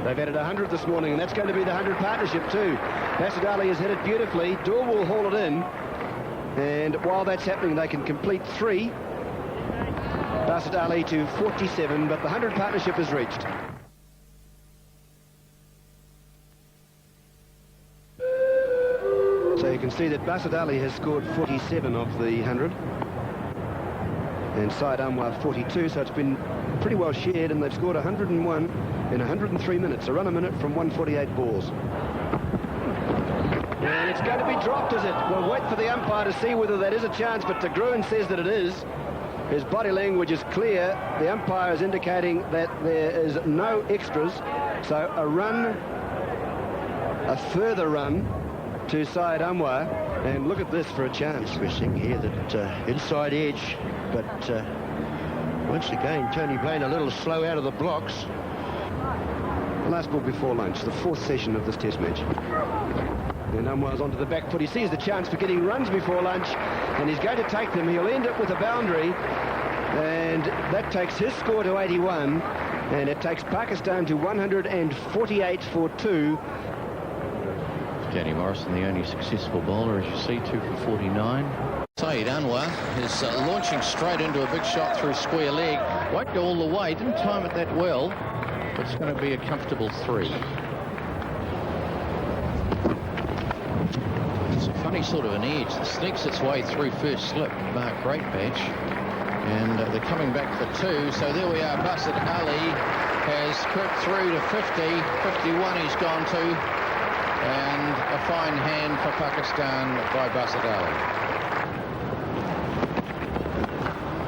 They've added 100 this morning, and that's going to be the 100 partnership too. Basit Ali has hit it beautifully. Dool will haul it in, and while that's happening they can complete 3. Basit Ali to 47, but the 100 partnership is reached. So you can see that Basit Ali has scored 47 of the 100, and Syed Anwar 42, so it's been pretty well shared, and they've scored 101 in 103 minutes, a run a minute from 148 balls. And it's going to be dropped, is it? We'll wait for the umpire to see whether that is a chance, but de Gruyne says that it is. His body language is clear. The umpire is indicating that there is no extras, so a run, a further run to Syed Anwar, and look at this for a chance. We're seeing here that inside edge, but once again Tony Blaine a little slow out of the blocks. The last ball before lunch, the 4th session of this test match. And Anwar's onto the back foot. He sees the chance for getting runs before lunch, and he's going to take them. He'll end up with a boundary, and that takes his score to 81, and it takes Pakistan to 148 for 2. Danny Morrison, the only successful bowler, as you see, 2 for 49. Saeed Anwar is launching straight into a big shot through square leg. Won't go all the way, didn't time it that well, but it's going to be a comfortable 3. It's a funny sort of an edge that sneaks its way through first slip, Mark Greatbatch. And they're coming back for 2, so there we are. Basit Ali has crept through to 50, 51 he's gone to, and a fine hand for Pakistan by Basit Ali.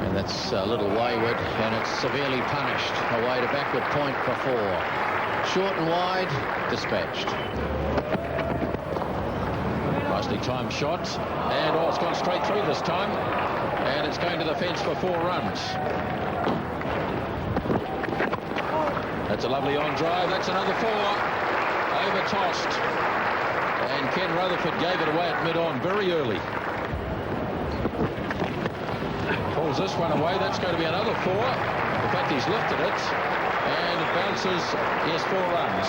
And that's a little wayward, and it's severely punished. Away to backward point for 4. Short and wide, dispatched. Nicely timed shot, and it's gone straight through this time, and it's going to the fence for 4 runs. That's a lovely on drive. That's another 4. Over tossed, and Ken Rutherford gave it away at mid-on very early. Pulls this one away. That's going to be another 4. In fact, he's lifted it, and it bounces. Yes, 4 runs.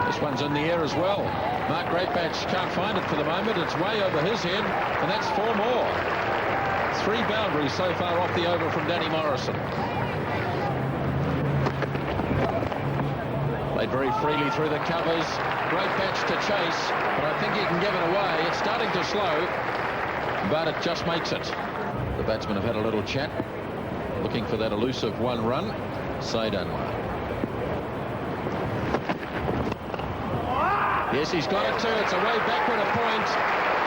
This one's in the air as well. Mark Greatbatch can't find it for the moment. It's way over his head, and that's 4 more. 3 boundaries so far off the over from Danny Morrison. Played very freely through the covers. Greatbatch to chase, but I think he can give it away. It's starting to slow, but it just makes it. The batsmen have had a little chat, looking for that elusive 1 run. Saeed Anwar. Yes, he's got it too. It's a way backward a point,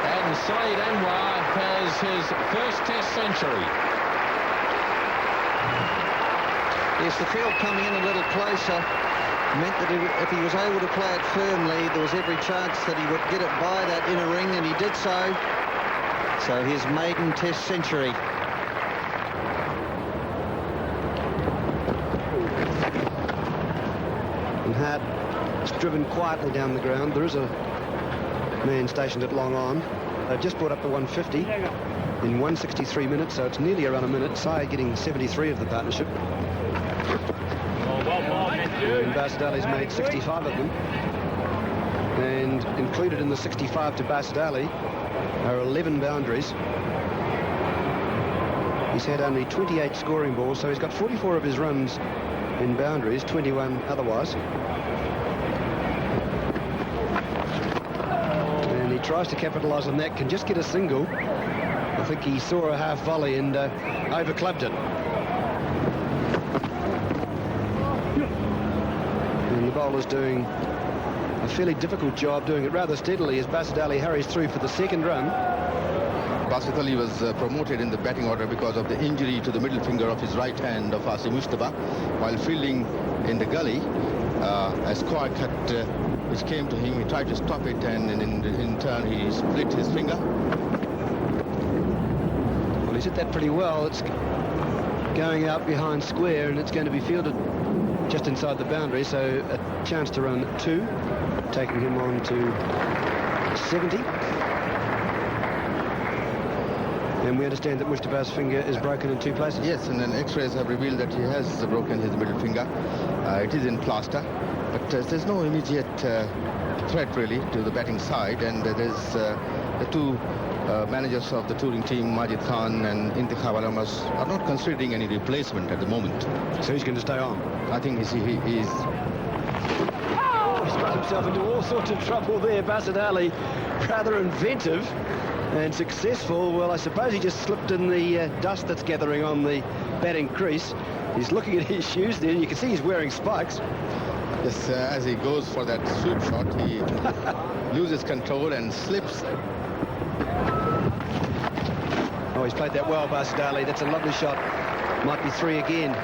and Saeed Anwar has his first Test century. Yes, the field coming in a little closer meant that if he was able to play it firmly, there was every chance that he would get it by that inner ring, and he did so. So his maiden Test century. And Hart is driven quietly down the ground. There is a man stationed at long on. They've just brought up the 150 in 163 minutes, so it's nearly around a minute. Saeed getting 73 of the partnership. And Basit Ali's made 65 of them. And included in the 65 to Basit Ali are 11 boundaries. He's had only 28 scoring balls, so he's got 44 of his runs in boundaries, 21 otherwise. And he tries to capitalise on that, can just get a single. I think he saw a half volley and overclubbed it. And the bowler's doing a fairly difficult job, doing it rather steadily as Basit Ali hurries through for the 2nd run. Basit Ali was promoted in the batting order because of the injury to the middle finger of his right hand of Asim Mujtaba. While fielding in the gully, a square cut which came to him, he tried to stop it, and in turn he split his finger. Well, he's hit that pretty well. It's going out behind square, and it's going to be fielded just inside the boundary, so a chance to run 2, taking him on to 70. And we understand that Mujtaba's finger is broken in 2 places. Yes, and then X-rays have revealed that he has broken his middle finger. It is in plaster, but there's no immediate threat really to the batting side, and there's the 2 managers of the touring team, Majid Khan and Intikhab Alamas, are not considering any replacement at the moment. So he's going to stay on? I think he is. He's got himself into all sorts of trouble there, Basit Ali. Rather inventive and successful. Well, I suppose he just slipped in the dust that's gathering on the batting crease. He's looking at his shoes there, and you can see he's wearing spikes. Yes, as he goes for that sweep shot, he loses control and slips. Oh, he's played that well, Basit Ali. That's a lovely shot. Might be 3 again.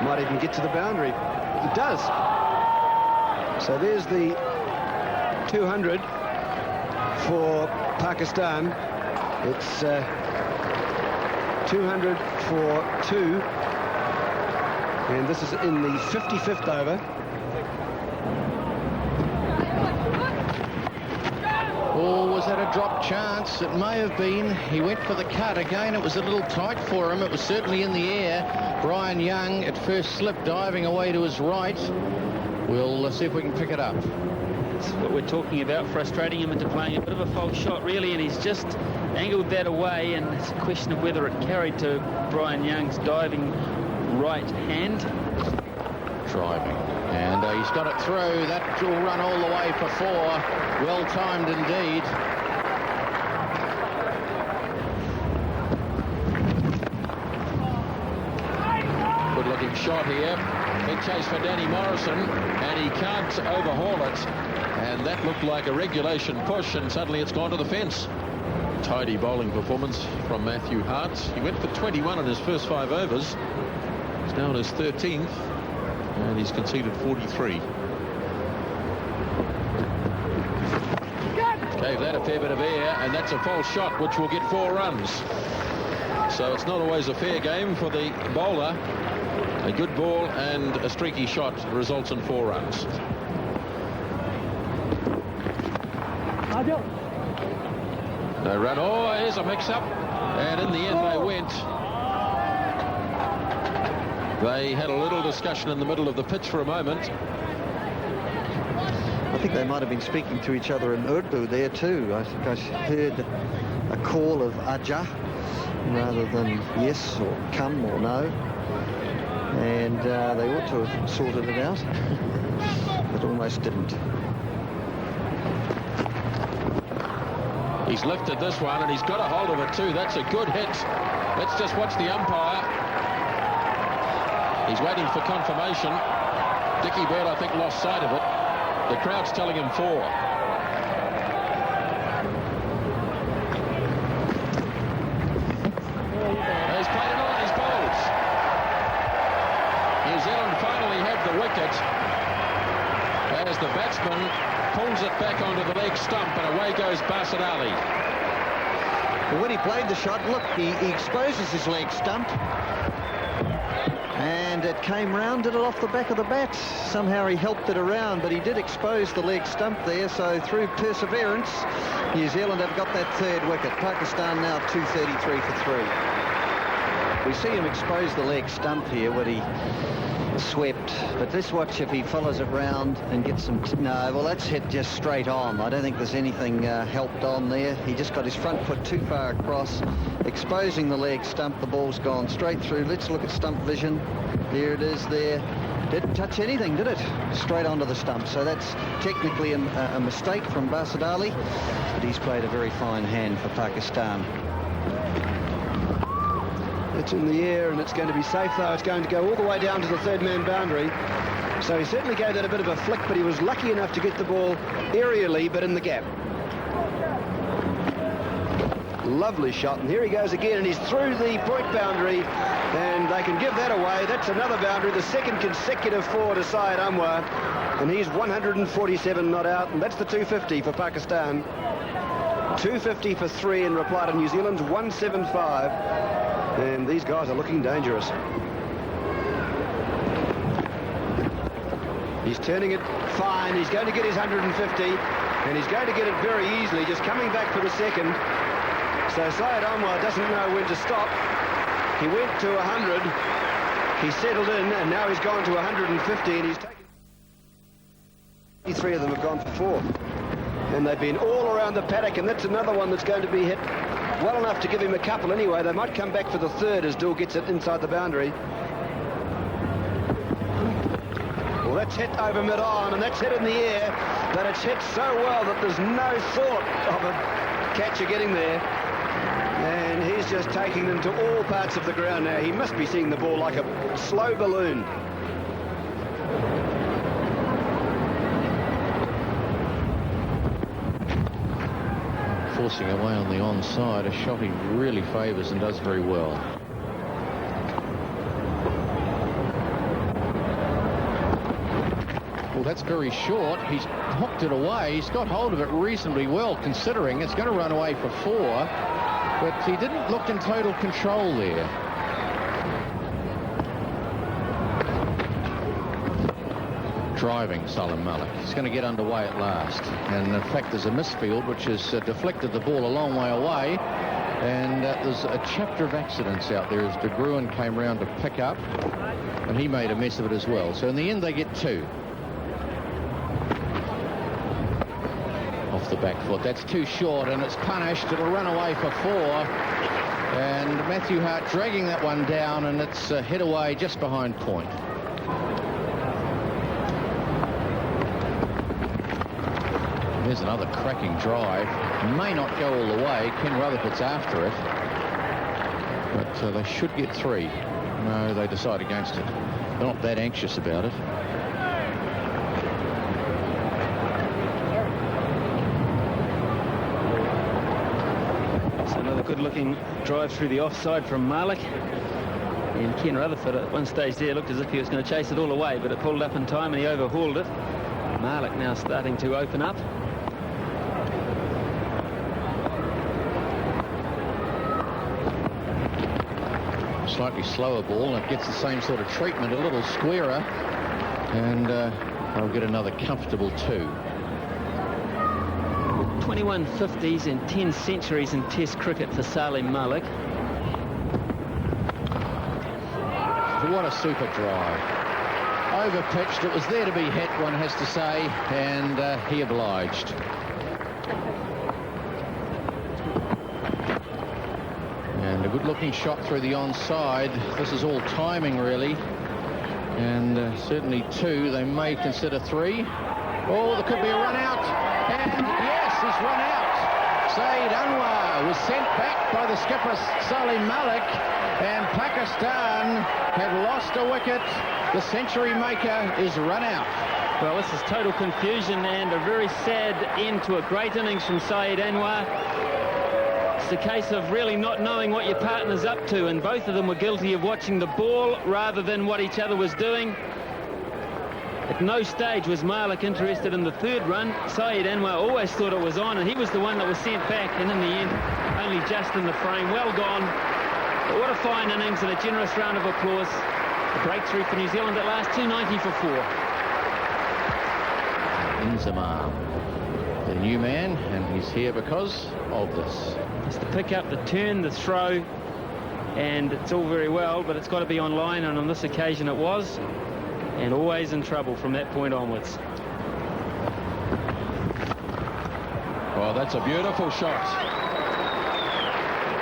Might even get to the boundary. It does. So there's the 200 for Pakistan. It's 200 for 2. And this is in the 55th over. drop chance. It may have been. He went for the cut again. It was a little tight for him. It was certainly in the air. Brian Young at first slipped, diving away to his right. We'll see if we can pick it up. That's what we're talking about, frustrating him into playing a bit of a false shot, really, and he's just angled that away, and it's a question of whether it carried to Brian Young's diving right hand. Driving. And he's got it through. That will run all the way for 4. Well timed indeed. Good looking shot here. Big chase for Danny Morrison, and he can't overhaul it. And that looked like a regulation push, and suddenly it's gone to the fence. Tidy bowling performance from Matthew Hart. He went for 21 in his first 5 overs. He's now on his 13th. And he's conceded 43. Gave that a fair bit of air, and that's a false shot, which will get 4 runs. So it's not always a fair game for the bowler. A good ball and a streaky shot results in 4 runs. No run. Oh, here's a mix-up. And in the end, they went. They had a little discussion in the middle of the pitch for a moment. I think they might have been speaking to each other in Urdu there too. I think I heard a call of Aja rather than yes or come or no. And they ought to have sorted it out, but almost didn't. He's lifted this one, and he's got a hold of it too. That's a good hit. Let's just watch the umpire. He's waiting for confirmation. Dickie Bird, I think, lost sight of it. The crowd's telling him 4. He's played it on his bowls. New Zealand finally have the wicket as the batsman pulls it back onto the leg stump, and away goes Basit Ali. Well, when he played the shot, look, he exposes his leg stump. And it came round, did it off the back of the bat. Somehow he helped it around, but he did expose the leg stump there. So through perseverance, New Zealand have got that 3rd wicket. Pakistan now 233 for 3. We see him expose the leg stump here when he swept. But let's watch if he follows it round and gets some... No, well, that's hit just straight on. I don't think there's anything helped on there. He just got his front foot too far across, exposing the leg stump. The ball's gone straight through. Let's look at stump vision. There it is there. Didn't touch anything, did it? Straight onto the stump. So that's technically a mistake from Basit Ali, but he's played a very fine hand for Pakistan. It's in the air, and it's going to be safe, though. It's going to go all the way down to the 3rd-man boundary. So he certainly gave that a bit of a flick, but he was lucky enough to get the ball aerially, but in the gap. Lovely shot, and here he goes again, and he's through the point boundary, and they can give that away. That's another boundary, the 2nd consecutive 4 to Syed Anwar, and he's 147 not out, and that's the 250 for Pakistan. 250 for 3 in reply to New Zealand's 175, and these guys are looking dangerous. He's turning it fine. He's going to get his 150, and he's going to get it very easily, just coming back for the 2nd. So Syed Anwar doesn't know when to stop. He went to 100, he settled in, and now he's gone to 150, and he's taken... 3 of them have gone for 4. And they've been all around the paddock, and that's another one that's going to be hit well enough to give him a couple anyway. They might come back for the 3rd as Dill gets it inside the boundary. Well, that's hit over mid-on, and that's hit in the air, but it's hit so well that there's no thought of a catcher getting there. And he's just taking them to all parts of the ground now. He must be seeing the ball like a slow balloon. Forcing away on the onside, a shot he really favours and does very well. Well, that's very short. He's hooked it away. He's got hold of it reasonably well, considering it's going to run away for 4. But he didn't look in total control there. driving Salim Malik. He's going to get underway at last. And in fact, there's a misfield which has deflected the ball a long way away. And there's a chapter of accidents out there as De Gruen came round to pick up. And he made a mess of it as well. So in the end, they get 2. Off the back foot. That's too short, and it's punished. It'll run away for 4. And Matthew Hart dragging that one down, and it's hit away just behind point. There's another cracking drive. May not go all the way. Ken Rutherford's after it. But they should get 3. No, they decide against it. They're not that anxious about it. It's another good-looking drive through the offside from Malik. And Ken Rutherford at one stage there looked as if he was going to chase it all away, but it pulled up in time and he overhauled it. Malik now starting to open up. Slightly slower ball, and it gets the same sort of treatment, a little squarer, and they'll get another comfortable 2. 21 50s and 10 centuries in Test cricket for Salim Malik. What a super drive. Over-pitched, it was there to be hit, one has to say, and he obliged. And a good-looking shot through the onside. This is all timing, really. And certainly 2. They may consider 3. Oh, there could be a run out. And yes, he's run out. Saeed Anwar was sent back by the skipper, Salim Malik. And Pakistan have lost a wicket. The century maker is run out. Well, this is total confusion and a very sad end to a great innings from Saeed Anwar. It's a case of really not knowing what your partner's up to, and both of them were guilty of watching the ball rather than what each other was doing. At no stage was Malik interested in the 3rd run. Saeed Anwar always thought it was on, and he was the one that was sent back, and in the end, only just in the frame. Well gone. But what a fine innings and a generous round of applause. A breakthrough for New Zealand at last, 290 for 4. Inzamam, the new man, and he's here because of this. It's the pick up, the turn, the throw, and it's all very well, but it's got to be on line, and on this occasion it was, and always in trouble from that point onwards. Well, that's a beautiful shot.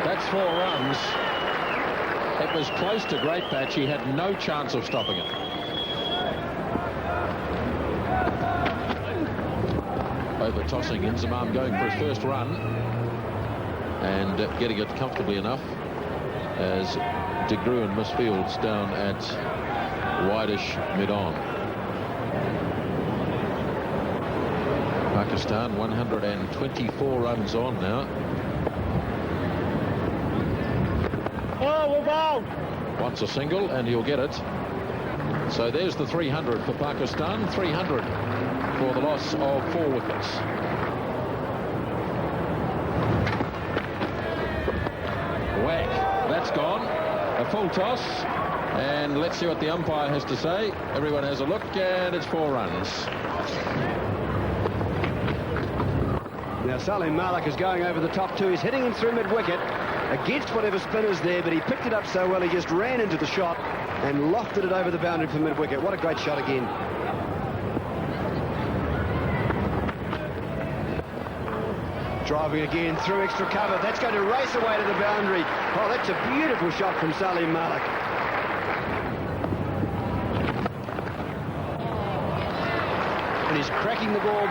That's 4 runs. It was close to great patch. He had no chance of stopping it. Over tossing, Inzamam going for his first run and getting it comfortably enough as De Gruen misfields down at wideish mid-on. Pakistan 124 runs on now. Wants a single, and he'll get it. So there's the 300 for Pakistan. 300 for the loss of 4 wickets. Whack. That's gone. A full toss. And let's see what the umpire has to say. Everyone has a look, and it's 4 runs. Now Salim Malik is going over the top 2. He's hitting him through mid-wicket against whatever spinner's there, but he picked it up so well he just ran into the shot and lofted it over the boundary for mid-wicket. What a great shot again. Driving again through extra cover. That's going to race away to the boundary. Oh, that's a beautiful shot from Salim Malik. And he's cracking the ball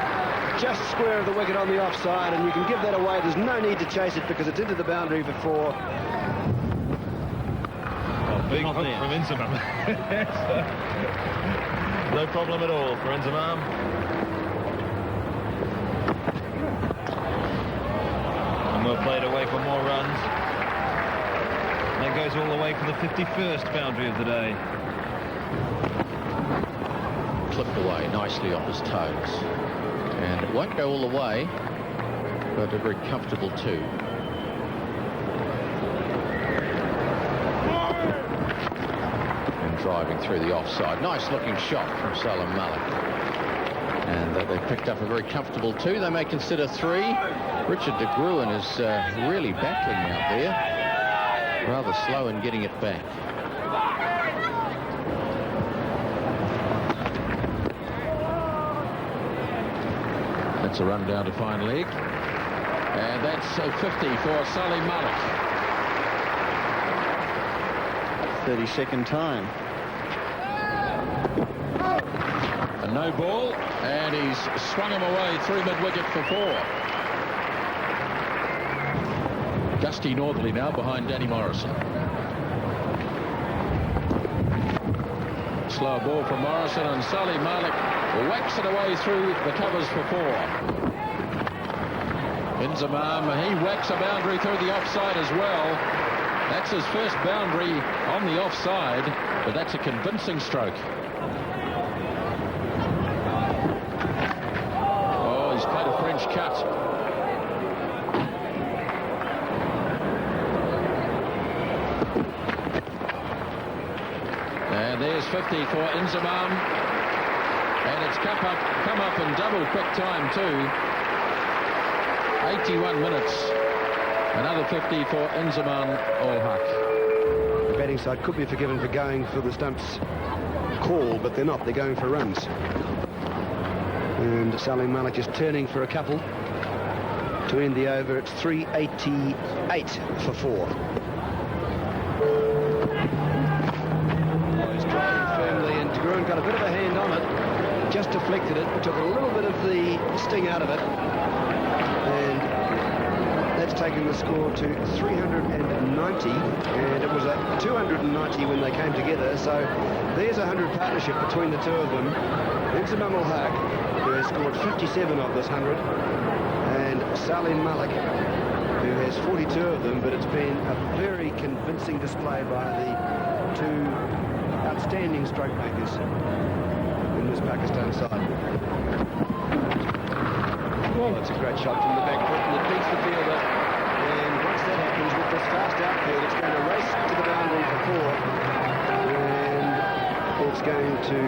just square of the wicket on the offside, and you can give that away. There's no need to chase it because it's into the boundary for 4. Big hook from Inzamam. No problem at all for Inzamam. And we'll play it away for more runs. That goes all the way for the 51st boundary of the day. Clipped away nicely off his toes. And it won't go all the way, but a very comfortable 2. And driving driving through the offside. Nice looking shot from Salim Malik. And they picked up a very comfortable 2. They may consider 3. Richard de Gruen is really battling out there. Rather slow in getting it back. That's a run down to fine leg. And that's 50 for Salim Malik. 32nd time. A no ball, and he's swung him away through mid-wicket for 4. Gusty northerly now behind Danny Morrison. Slow ball from Morrison, and Salim Malik whacks it away through the covers for 4. Inzamam, he whacks a boundary through the offside as well. That's his first boundary on the offside, but that's a convincing stroke. Oh, he's played a French cut. And there's 50 for Inzamam. And it's come up in double quick time too. 81 minutes. Another 50 for Inzamam Ul Haq. The batting side could be forgiven for going for the stumps call, but they're not. They're going for runs. And Salim Malik is turning for a couple to end the over. It's 388 for 4. He's driving firmly, and de Gruen got a bit of a hand on it. Just deflected it, took a little bit of the sting out of it, and that's taken the score to 390, and it was a 290 when they came together. So there's a 100 partnership between the two of them. Inzamam Ul Haq, who has scored 57 of this 100, and Salim Malik, who has 42 of them, but it's been a very convincing display by the two outstanding stroke makers in this Pakistan side. Oh, that's a great shot from the back foot, and it beats the fielder. And once that happens with this fast outfield, it's going to race to the boundary for 4, and it's going to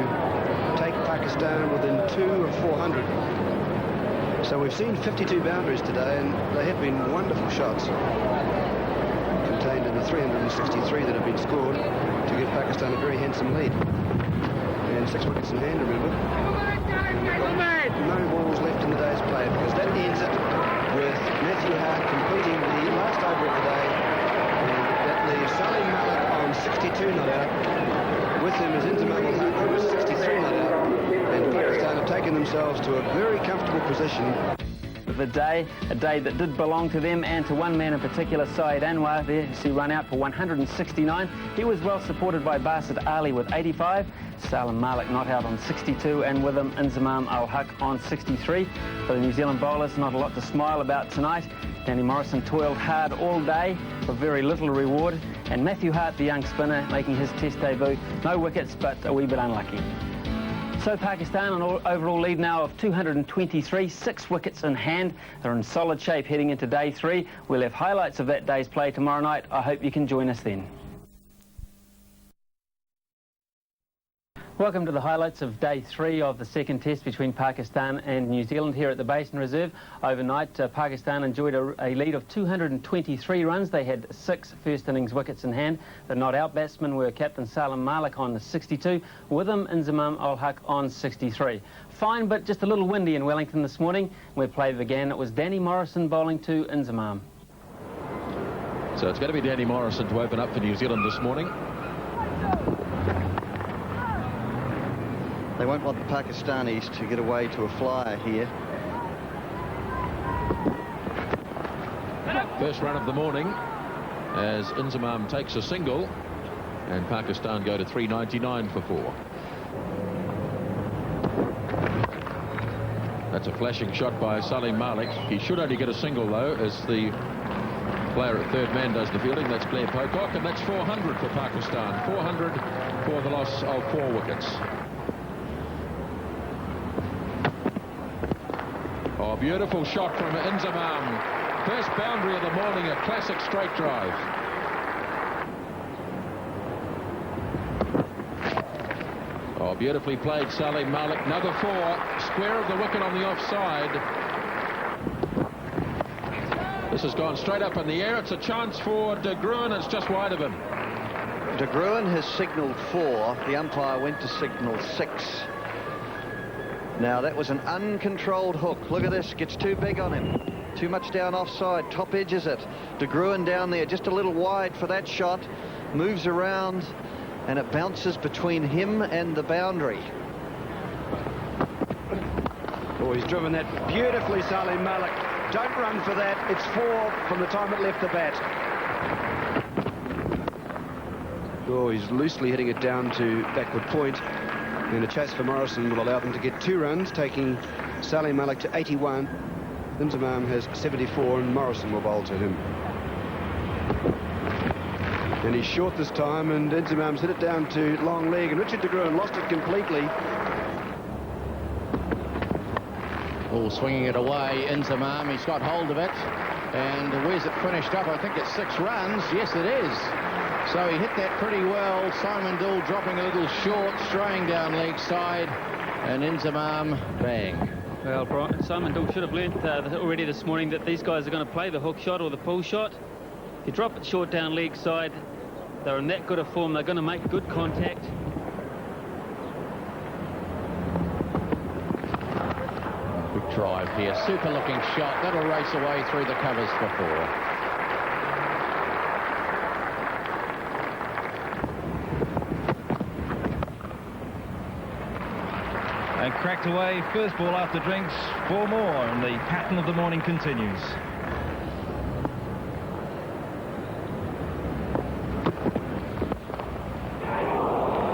take Pakistan within 2 of 400. So we've seen 52 boundaries today, and they have been wonderful shots contained in the 363 that have been scored to give Pakistan a very handsome lead. And 6 wickets in hand, remember. No balls left in the day's play, because that ends it with Matthew Hart completing the last over of the day, and that leaves Salim Malik on 62 not out. With him is Inzamam Ul Haq, who is 63 not out, and Pakistan have taken themselves to a very comfortable position. The day, a day that did belong to them and to one man in particular, Syed Anwar. There, he run out for 169. He was well supported by Basit Ali with 85. Salim Malik not out on 62, and with him Inzamam Ul Haq on 63. For the New Zealand bowlers, not a lot to smile about tonight. Danny Morrison toiled hard all day for very little reward, and Matthew Hart, the young spinner, making his test debut. No wickets, but a wee bit unlucky. So Pakistan an overall lead now of 223, 6 wickets in hand. They're in solid shape heading into day 3. We'll have highlights of that day's play tomorrow night. I hope you can join us then. Welcome to the highlights of day 3 of the second test between Pakistan and New Zealand here at the Basin Reserve. Overnight, Pakistan enjoyed a lead of 223 runs. They had 6 first innings wickets in hand. The not-out batsmen were Captain Salim Malik on 62, with him Inzamam Ul Haq on 63. Fine, but just a little windy in Wellington this morning. Where play began, it was Danny Morrison bowling to Inzamam. So it's going to be Danny Morrison to open up for New Zealand this morning. They won't want the Pakistanis to get away to a flyer here. First run of the morning as Inzamam takes a single, and Pakistan go to 399 for 4. That's a flashing shot by Salim Malik. He should only get a single though, as the player at third man does the fielding. That's Blair Pocock, and that's 400 for Pakistan. 400 for the loss of 4 wickets. Oh, beautiful shot from Inzamam. First boundary of the morning, a classic straight drive. Oh, beautifully played, Salim Malik. Another 4. Square of the wicket on the offside. This has gone straight up in the air. It's a chance for De Gruen. It's just wide of him. De Gruen has signalled 4. The umpire went to signal 6. Now, that was an uncontrolled hook. Look at this. Gets too big on him. Too much down offside. Top edge is it. De Gruen down there, just a little wide for that shot. Moves around, and it bounces between him and the boundary. Oh, he's driven that beautifully, Salim Malik. Don't run for that. It's 4 from the time it left the bat. Oh, he's loosely hitting it down to backward point. And a chase for Morrison will allow them to get 2 runs, taking Salim Malik to 81. Inzamam has 74, and Morrison will bowl to him. And he's short this time, and Inzamam's hit it down to long leg, and Richard de Gruen lost it completely. Oh, swinging it away, Inzamam, he's got hold of it. And where's it finished up? I think it's 6 runs. Yes, it is. So he hit that pretty well. Simon Doull dropping a little short, straying down leg side, and Inzamam, bang. Well, Brian, Simon Doull should have learnt already this morning that these guys are going to play the hook shot or the pull shot. If you drop it short down leg side, they're in that good a form, they're going to make good contact. Good drive here, super looking shot. That'll race away through the covers for 4. And cracked away, first ball after drinks, 4 more, and the pattern of the morning continues.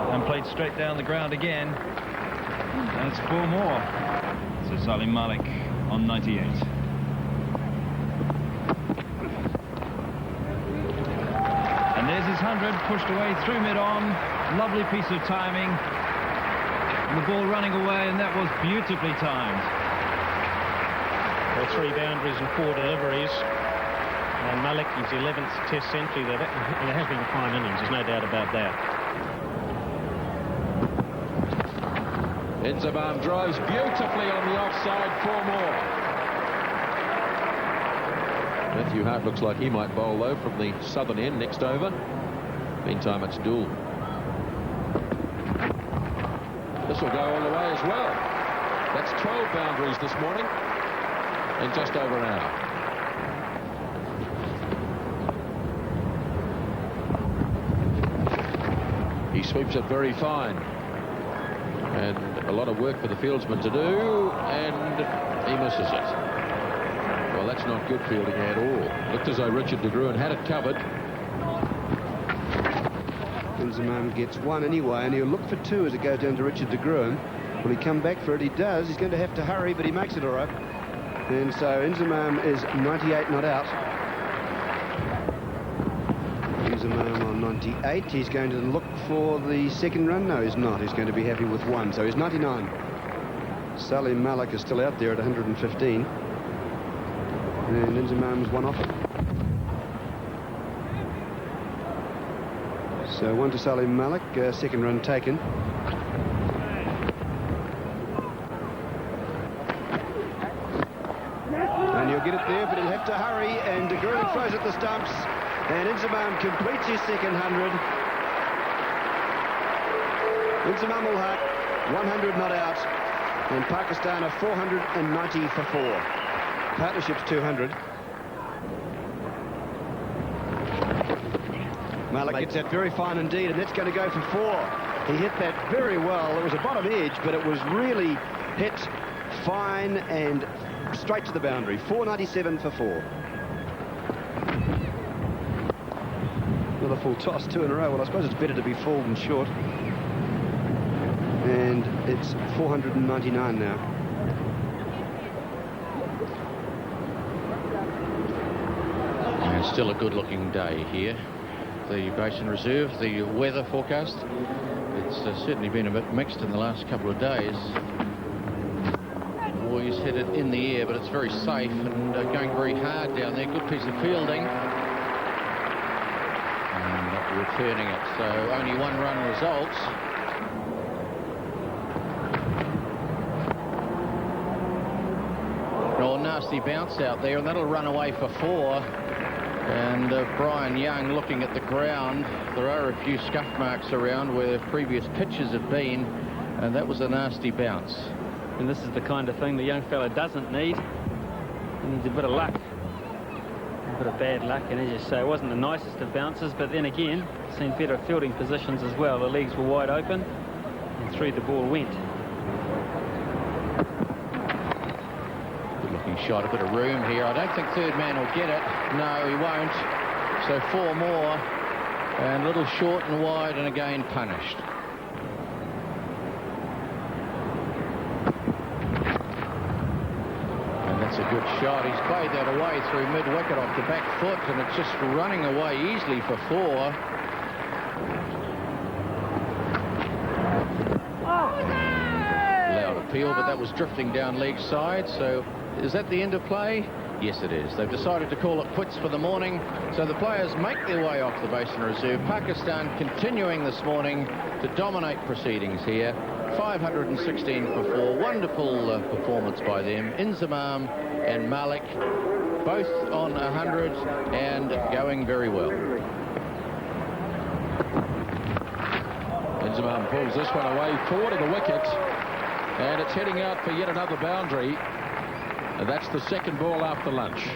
And played straight down the ground again, and it's 4 more. So Salim Malik on 98. And there's his 100, pushed away through mid-on. Lovely piece of timing. And the ball running away, and that was beautifully timed. Well, 3 boundaries and 4 deliveries. And Malik, his 11th Test century. It has been a fine innings, there's no doubt about that. Inzamam drives beautifully on the offside, 4 more. Matthew Hart looks like he might bowl, though, from the southern end next over. Meantime, it's Doull. This will go all the way as well. That's 12 boundaries this morning in just over an hour. He sweeps it very fine. And a lot of work for the fieldsman to do, and he misses it. Well, that's not good fielding at all. Looked as though Richard de Gruen had it covered. Inzamam gets 1 anyway, and he'll look for 2 as it goes down to Richard de Gruen. Will he come back for it? He does. He's going to have to hurry, but he makes it all right. And so Inzamam is 98 not out. Inzamam on 98. He's going to look for the second run. No, he's not. He's going to be happy with 1. So he's 99. Salim Malik is still out there at 115. And Inzamam's 1 off it. So 1 to Salim Malik, second run taken. And he'll get it there, but he'll have to hurry, and de Gruen throws at the stumps, and Inzamam completes his second 100. Inzamam ul Haq, 100 not out, and Pakistan are 490 for 4. Partnership's 200. Malik gets that very fine indeed, and that's going to go for 4. He hit that very well. It was a bottom edge, but it was really hit fine and straight to the boundary. 497 for 4. Another full toss, 2 in a row. Well, I suppose it's better to be full than short. And it's 499 now. And still a good-looking day here. The Basin Reserve, the weather forecast. It's certainly been a bit mixed in the last couple of days. Always hit it in the air, but it's very safe and going very hard down there. Good piece of fielding. And returning it. So only 1 run results. nasty bounce out there, and that'll run away for 4. And Brian Young looking at the ground. There are a few scuff marks around where previous pitches have been, and that was a nasty bounce. And this is the kind of thing the young fella doesn't need. He needs a bit of luck. A bit of bad luck, and as you say, it wasn't the nicest of bounces, but then again, seen better fielding positions as well. The legs were wide open, and through the ball went. Good looking shot, a bit of room here. I don't think third man will get it. No, he won't. So 4 more, and a little short and wide, and again punished. That's a good shot. He's played that away through mid-wicket off the back foot, and it's just running away easily for 4. Loud appeal, but that was drifting down leg side. So is that the end of play? Yes, it is. They've decided to call it quits for the morning, so the players make their way off the Basin Reserve. Pakistan continuing this morning to dominate proceedings here. 516 for 4. Wonderful performance by them. Inzamam and Malik both on 100 and going very well. Inzamam pulls this one away forward of the wicket, and it's heading out for yet another boundary. And that's the second ball after lunch.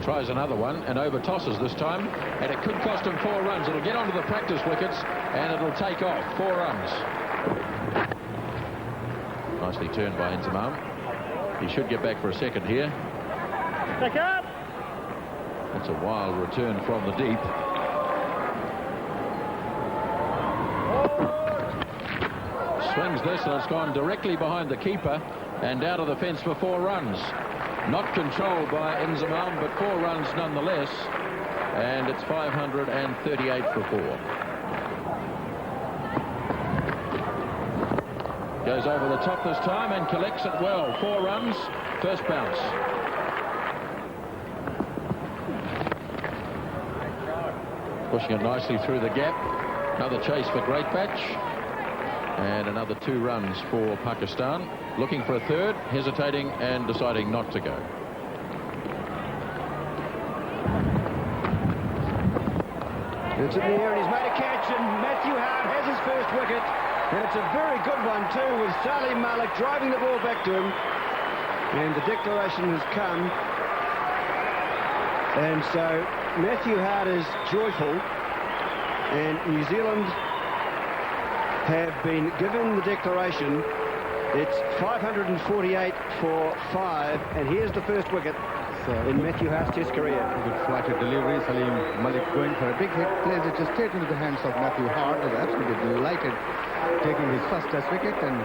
Tries another one and over tosses this time, and it could cost him 4 runs. It'll get onto the practice wickets and it'll take off. 4 runs. Nicely turned by Inzamam. He should get back for a second here. Back up. That's a wild return from the deep. Swings this, and it's gone directly behind the keeper and out of the fence for 4 runs. Not controlled by Inzamam, but 4 runs nonetheless, and it's 538 for 4. Goes over the top this time and collects it well. 4 runs, first bounce. Pushing it nicely through the gap. Another chase for Greatbatch. And another 2 runs for Pakistan. Looking for a third, hesitating and deciding not to go. It's in the air and he's made a catch, and Matthew Hart has his first wicket. And it's a very good one too, with Salim Malik driving the ball back to him. And the declaration has come. And so Matthew Hart is joyful. And New Zealand have been given the declaration. It's 548 for 5, and here's the first wicket in Matthew Hart's Test career. Good flighted delivery. Salim Malik going for a big hit, plays it just straight into the hands of Matthew Hart. Is absolutely delighted, taking his first Test wicket, and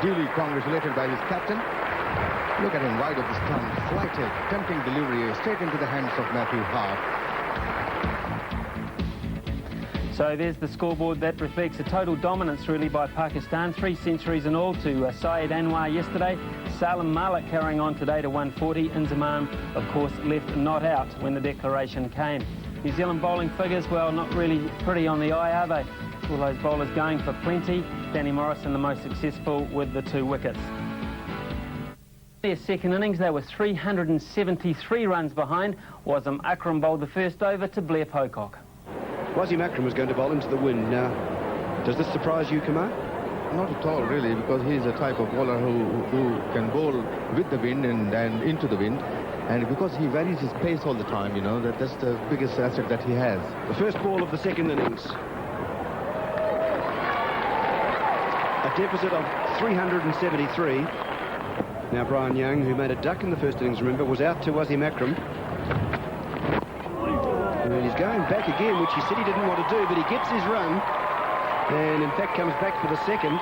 duly congratulated by his captain. Look at him wide of the stump, flighted, tempting delivery straight into the hands of Matthew Hart. So there's the scoreboard. That reflects a total dominance really by Pakistan. 3 centuries in all to Syed Anwar yesterday. Salim Malik carrying on today to 140. Inzamam, of course, left not out when the declaration came. New Zealand bowling figures, well, not really pretty on the eye, are they? All those bowlers going for plenty. Danny Morrison the most successful with the 2 wickets. Their second innings, they were 373 runs behind. Wasim Akram bowled the first over to Blair Pocock. Wasim Akram was going to bowl into the wind. Now, does this surprise you, Kumar? Not at all, really, because he's a type of bowler who can bowl with the wind and into the wind. And because he varies his pace all the time, you know, that's the biggest asset that he has. The first ball of the second innings. A deficit of 373. Now Brian Young, who made a duck in the first innings, remember, was out to Wasim Akram. And he's going back again, which he said he didn't want to do, but he gets his run. And in fact comes back for the second.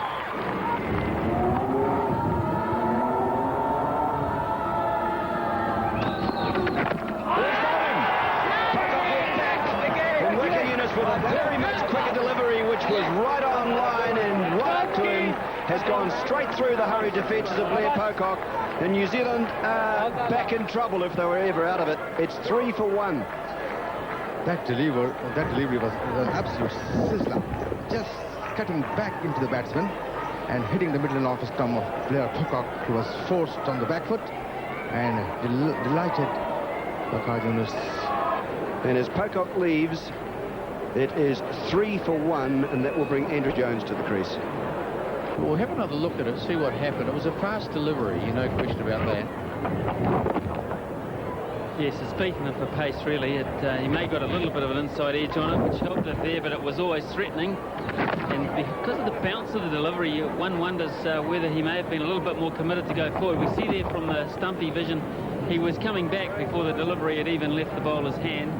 And Wicker Yunus with a very much quicker delivery, which was right on line and right up to him, has gone straight through the hurried defences of Blair Pocock. And New Zealand are back in trouble if they were ever out of it. It's 3 for 1. That delivery was an absolute sizzler, just cutting back into the batsman. and hitting the middle and off stump of Blair Pocock, who was forced on the back foot and delighted Bakar Yunus. And as Pocock leaves, it is 3 for 1, and that will bring Andrew Jones to the crease. We'll have another look at it, see what happened. It was a fast delivery, no question about that. Yes, so speaking of the pace, really, he may have got a little bit of an inside edge on it, which helped it there, but it was always threatening. And because of the bounce of the delivery, one wonders whether he may have been a little bit more committed to go forward. We see there from the Stumpy vision, he was coming back before the delivery had even left the bowler's hand.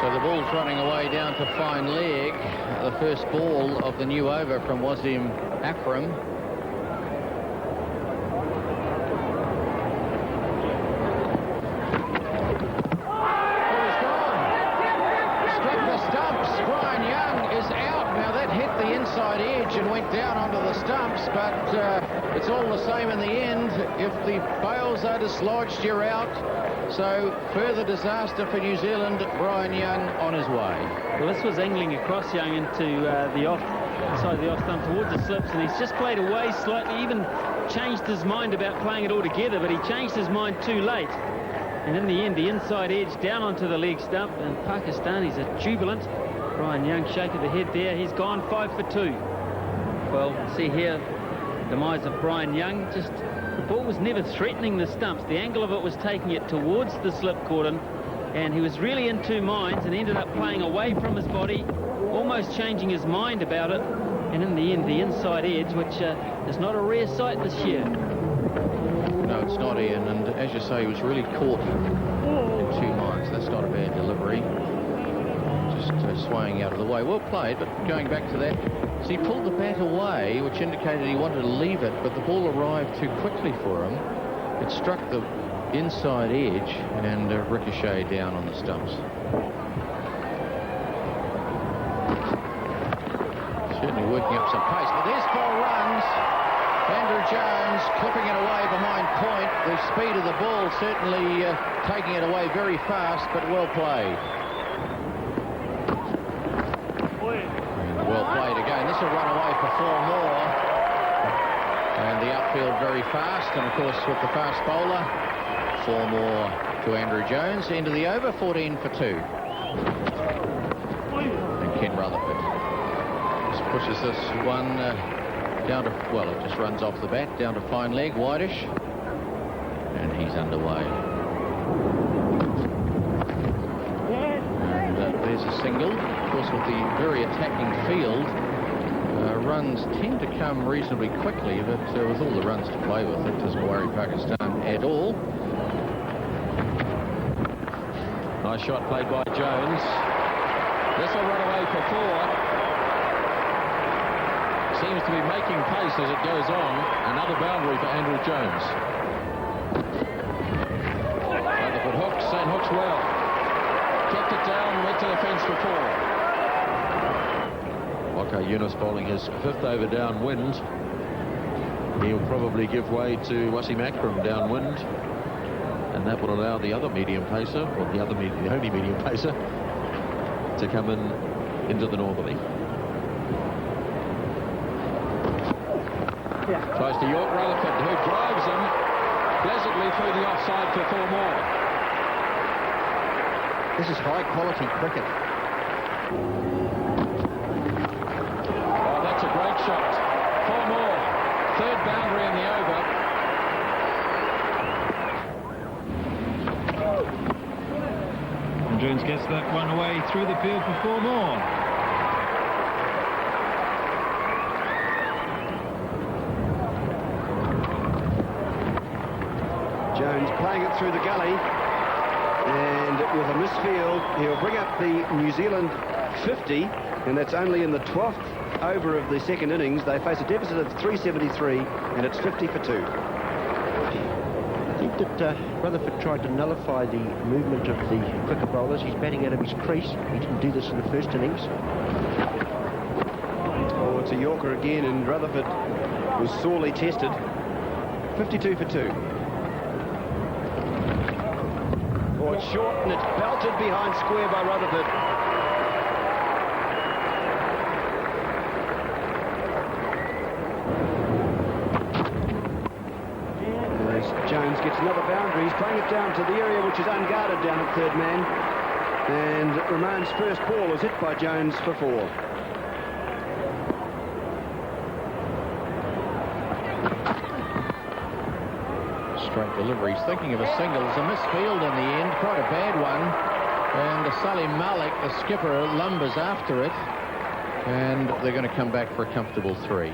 So the ball's running away down to fine leg. The first ball of the new over from Wasim Akram. Inside edge and went down onto the stumps, but it's all the same in the end. If the bails are dislodged, you're out. So further disaster for New Zealand. Brian Young on his way. Well, this was angling across Young into the off side of the off stump towards the slips, and he's just played away slightly, even changed his mind about playing it all together, but he changed his mind too late. And in the end, the inside edge down onto the leg stump, and Pakistanis are jubilant. Brian Young shake of the head there. He's gone 5 for 2. Well, see here, demise of Brian Young. Just the ball was never threatening the stumps. The angle of it was taking it towards the slip cordon, and he was really in two minds and ended up playing away from his body, almost changing his mind about it. And in the end, the inside edge, which is not a rare sight this year. No, it's not, Ian. And as you say, he was really caught in two minds. That's not a bad delivery. Just swaying out of the way. Well played, but going back to that, so he pulled the bat away, which indicated he wanted to leave it, but the ball arrived too quickly for him. It struck the inside edge and ricocheted down on the stumps. Certainly working up some pace, but there's 4 runs. Andrew Jones clipping it away behind point. The speed of the ball certainly taking it away very fast, but well played. Well played again. This will run away for 4 more. And the upfield very fast. And, of course, with the fast bowler, 4 more to Andrew Jones. Into the over, 14 for 2. And Ken Rutherford just pushes this one down to, well, it just runs off the bat, down to fine leg, wideish. And he's underway. And there's a single. Of course, with the very attacking field, runs tend to come reasonably quickly, but with all the runs to play with, it doesn't worry Pakistan at all. Nice shot played by Jones. This will run away for 4. Seems to be making pace as it goes on. Another boundary for Andrew Jones. Rutherford hooks and hooks well. Kept it down, went to the fence for 4. Bakar Yunus bowling his 5th over downwind. He'll probably give way to Wasim Akram downwind, and that will allow the other medium pacer, or the only medium pacer, to come in into the northerly. Tries to York Rutherford, who drives him pleasantly through the offside for 4 more. This is high quality cricket. Oh, that's a great shot. 4 more. 3rd boundary in the over. And Jones gets that one away through the field for 4 more. Jones playing it through the gully, and with a misfield, he'll bring up the New Zealand 50, and that's only in the 12th over of the second innings. They face a deficit of 373, and it's 50 for 2. I think that Rutherford tried to nullify the movement of the quicker bowlers. He's batting out of his crease. He didn't do this in the first innings. Oh, it's a Yorker again, and Rutherford was sorely tested. 52 for 2. Oh, it's short, and it's belted behind square by Rutherford. gets another boundary. He's playing it down to the area which is unguarded down at third man. And Romain's first ball is hit by Jones for 4. Straight deliveries, thinking of a singles, a misfield in the end, quite a bad one. And Salim Malik, the skipper, lumbers after it. And they're going to come back for a comfortable 3.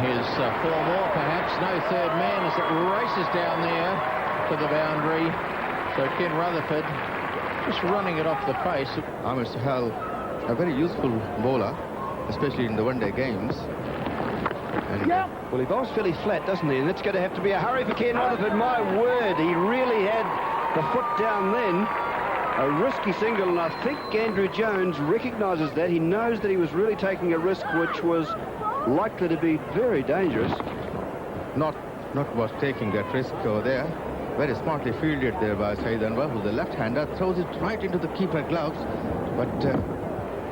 Here's 4 more, perhaps. No third man as it races down there to the boundary. So Ken Rutherford just running it off the pace. Ahmed Sahal, a very useful bowler, especially in the one-day games. And well, he bowls fairly flat, doesn't he? And it's going to have to be a hurry for Ken Rutherford. My word, he really had the foot down then. A risky single, and I think Andrew Jones recognises that. He knows that he was really taking a risk which was likely to be very dangerous. not was taking that risk over there. Very smartly fielded there by Saeed Anwar, who's the left-hander, throws it right into the keeper gloves. But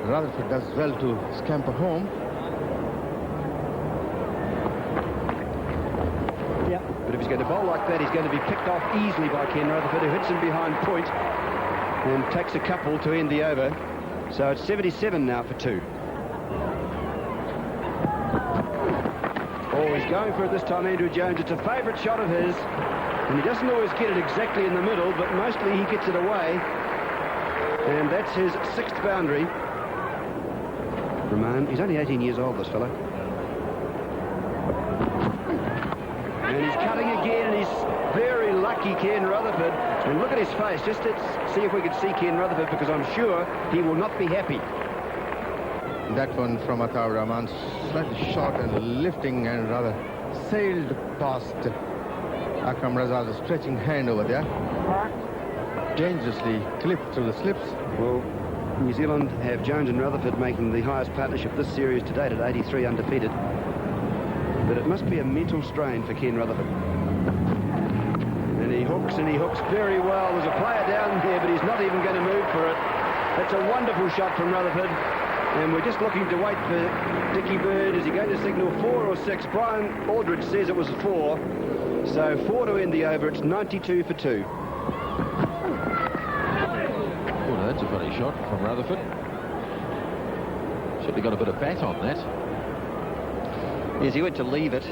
Rutherford does well to scamper home. But if he's going to bowl like that, he's going to be picked off easily by Ken Rutherford, who hits him behind point and takes a couple to end the over. So it's 77 now for 2. Oh, he's going for it this time, Andrew Jones. It's a favourite shot of his, and he doesn't always get it exactly in the middle, but mostly he gets it away. And that's his 6th boundary. Romain, he's only 18 years old, this fellow. And he's cutting again, and he's very lucky, Ken Rutherford. And look at his face. Just let's see if we can see Ken Rutherford, because I'm sure he will not be happy. That one from Ataur Rahman, slightly short and lifting, and rather sailed past Akram Razal's stretching hand over there. Dangerously clipped through the slips. Well, New Zealand have Jones and Rutherford making the highest partnership this series to date at 83 undefeated. But it must be a mental strain for Ken Rutherford. And he hooks very well. There's a player down there, but he's not even going to move for it. That's a wonderful shot from Rutherford. And we're just looking to wait for Dickie Bird. Is he going to signal 4 or 6? Brian Aldridge says it was 4. So 4 to end the over. It's 92 for 2. Oh, that's a funny shot from Rutherford. Certainly got a bit of bat on that. Yes, he went to leave it.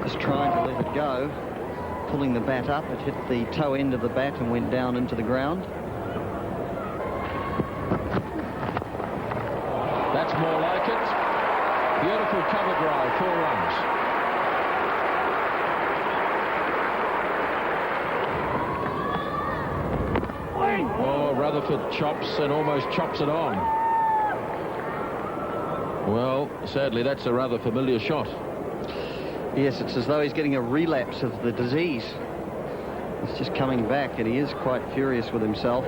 Just trying to let it go. Pulling the bat up. It hit the toe end of the bat and went down into the ground. That's more like it. Beautiful cover drive, 4 runs. Oh, Rutherford chops and almost chops it on. Well, sadly, that's a rather familiar shot. Yes, it's as though he's getting a relapse of the disease. It's just coming back, and he is quite furious with himself.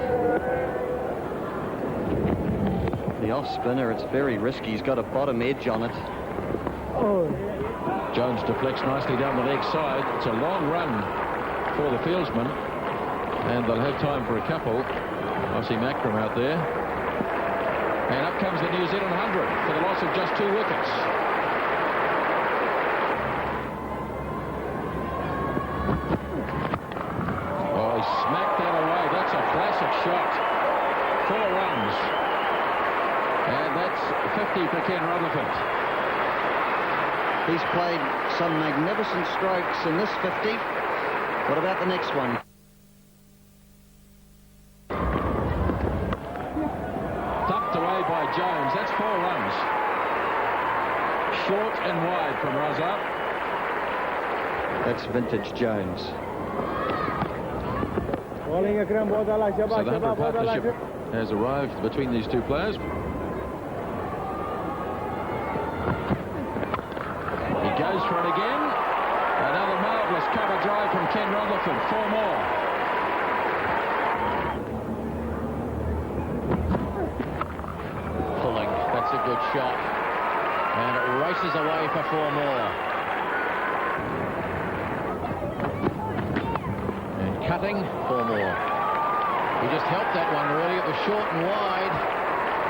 The off spinner, it's very risky. He's got a bottom edge on it. Jones deflects nicely down the leg side. It's a long run for the fieldsman, and they'll have time for a couple. Ossie Makram out there. And up comes the New Zealand 100 for the loss of just 2 wickets. Oh, he smacked that away. That's a classic shot. 4 runs. And that's 50 for Ken Rutherford. He's played some magnificent strokes in this 50. What about the next one? Tucked away by Jones. That's 4 runs. Short and wide from Razak. That's vintage Jones. So the 100 partnership has arrived between these two players. He goes for it again. Another marvellous cover drive from Ken Rutherford. 4 more. Pulling, that's a good shot. And it races away for 4 more. And cutting, 4 more. He just helped that one, really. It was short and wide.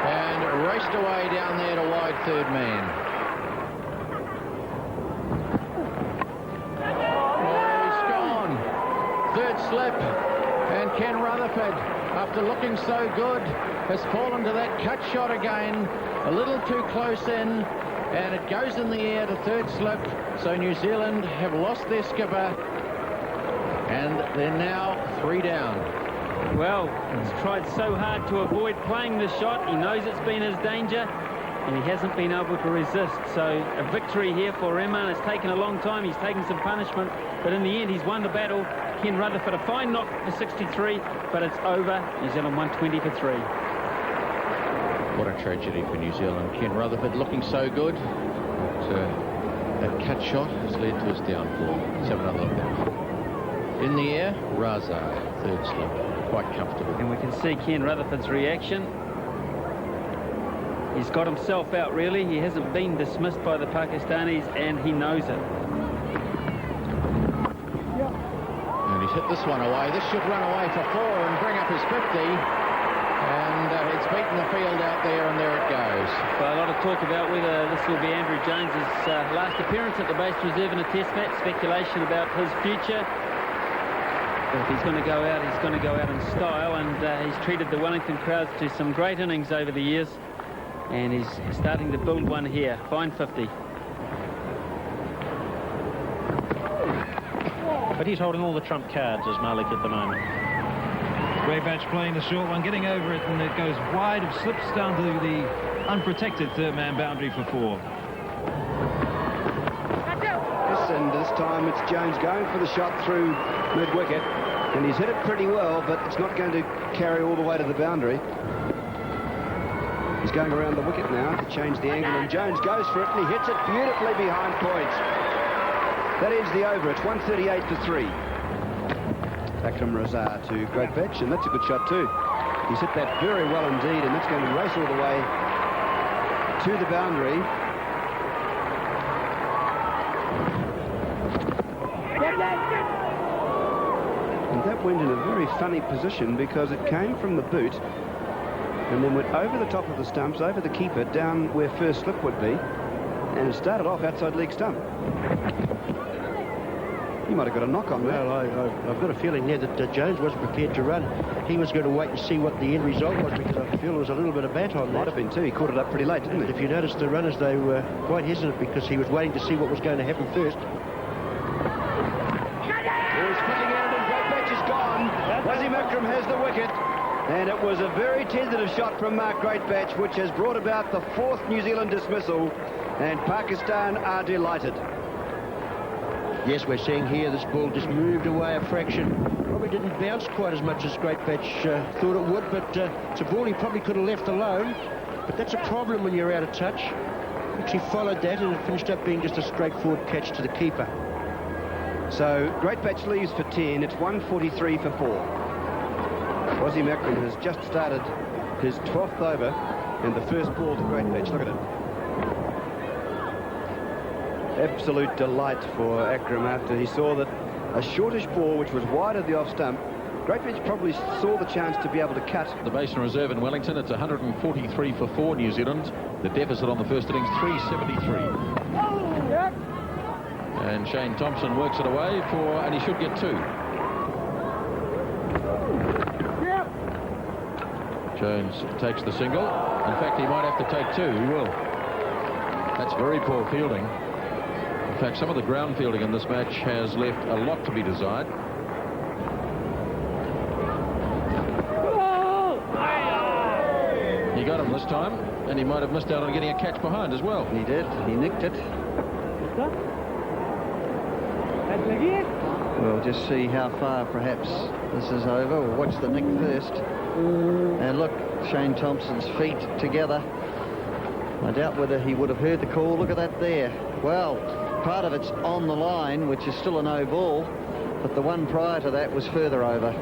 And raced away down there to wide third man. Oh, he's gone. Third slip. And Ken Rutherford, after looking so good, has fallen to that cut shot again. A little too close in. And it goes in the air to third slip. So New Zealand have lost their skipper. And they're now 3 down. Well, he's tried so hard to avoid playing the shot. He knows it's been his danger, and he hasn't been able to resist. So a victory here for Emma. It's taken a long time. He's taken some punishment, but in the end, he's won the battle. Ken Rutherford, a fine knock for 63, but it's over. New Zealand 120 for 3. What a tragedy for New Zealand. Ken Rutherford looking so good. But, that cut shot has led to his downfall. Let's have another look at that. In the air, Raza, third slip. Quite comfortable. And we can see Ken Rutherford's reaction. He's got himself out, really. He hasn't been dismissed by the Pakistanis, and he knows it. And he's hit this one away. This should run away for 4 and bring up his 50. And it's beaten the field out there, and there it goes. Well, a lot of talk about whether this will be Andrew Jones's last appearance at the base reserve in a test match. Speculation about his future. But if he's going to go out, he's going to go out in style, and he's treated the Wellington crowds to some great innings over the years, and he's starting to build one here. Fine 50. But he's holding all the trump cards as Malik at the moment. Great Batch playing the short one, getting over it, and it goes wide, slips down to the unprotected third man boundary for 4. Yes, and this time it's Jones going for the shot through mid-wicket. And he's hit it pretty well, but it's not going to carry all the way to the boundary. He's going around the wicket now to change the angle, and Jones goes for it, and he hits it beautifully behind points. That ends the over. It's 138 for 3. Akram Razak to Great Batch, and that's a good shot too. He's hit that very well indeed, and that's going to race all the way to the boundary. And that went in a very funny position because it came from the boot and then went over the top of the stumps, over the keeper, down where first slip would be, and it started off outside leg stump. He might have got a knock on that. Well, I've got a feeling there that Jones wasn't prepared to run. He was going to wait and see what the end result was, because I feel there was a little bit of bat on that. Might have been too. He caught it up pretty late, didn't he? If you noticed the runners, they were quite hesitant because he was waiting to see what was going to happen first. He's putting out, and Great Batch is gone. Wasim Akram has the wicket. And it was a very tentative shot from Mark Great Batch, which has brought about the 4th New Zealand dismissal. And Pakistan are delighted. Yes, we're seeing here this ball just moved away a fraction. Probably didn't bounce quite as much as Great Batch thought it would, but it's a ball he probably could have left alone. But that's a problem when you're out of touch. Actually followed that, and it finished up being just a straightforward catch to the keeper. So Great Batch leaves for 10. It's 143 for 4. Wasim Akram has just started his 12th over, and the first ball to Great Batch. Look at it. Absolute delight for Akram after he saw that a shortish ball which was wide of the off stump. Great Batch probably saw the chance to be able to cut. The Basin Reserve in Wellington, it's 143 for 4 New Zealand. The deficit on the first innings, 373. And Shane Thompson works it away and he should get 2. Jones takes the single. In fact, he might have to take 2. He will. That's very poor fielding. In fact, some of the ground fielding in this match has left a lot to be desired. He got him this time, and he might have missed out on getting a catch behind as well. He did. He nicked it. We'll just see how far perhaps this is over. We'll watch the nick first. And look, Shane Thompson's feet together. I doubt whether he would have heard the call. Look at that there. Well, part of it's on the line, which is still a no ball, but the one prior to that was further over.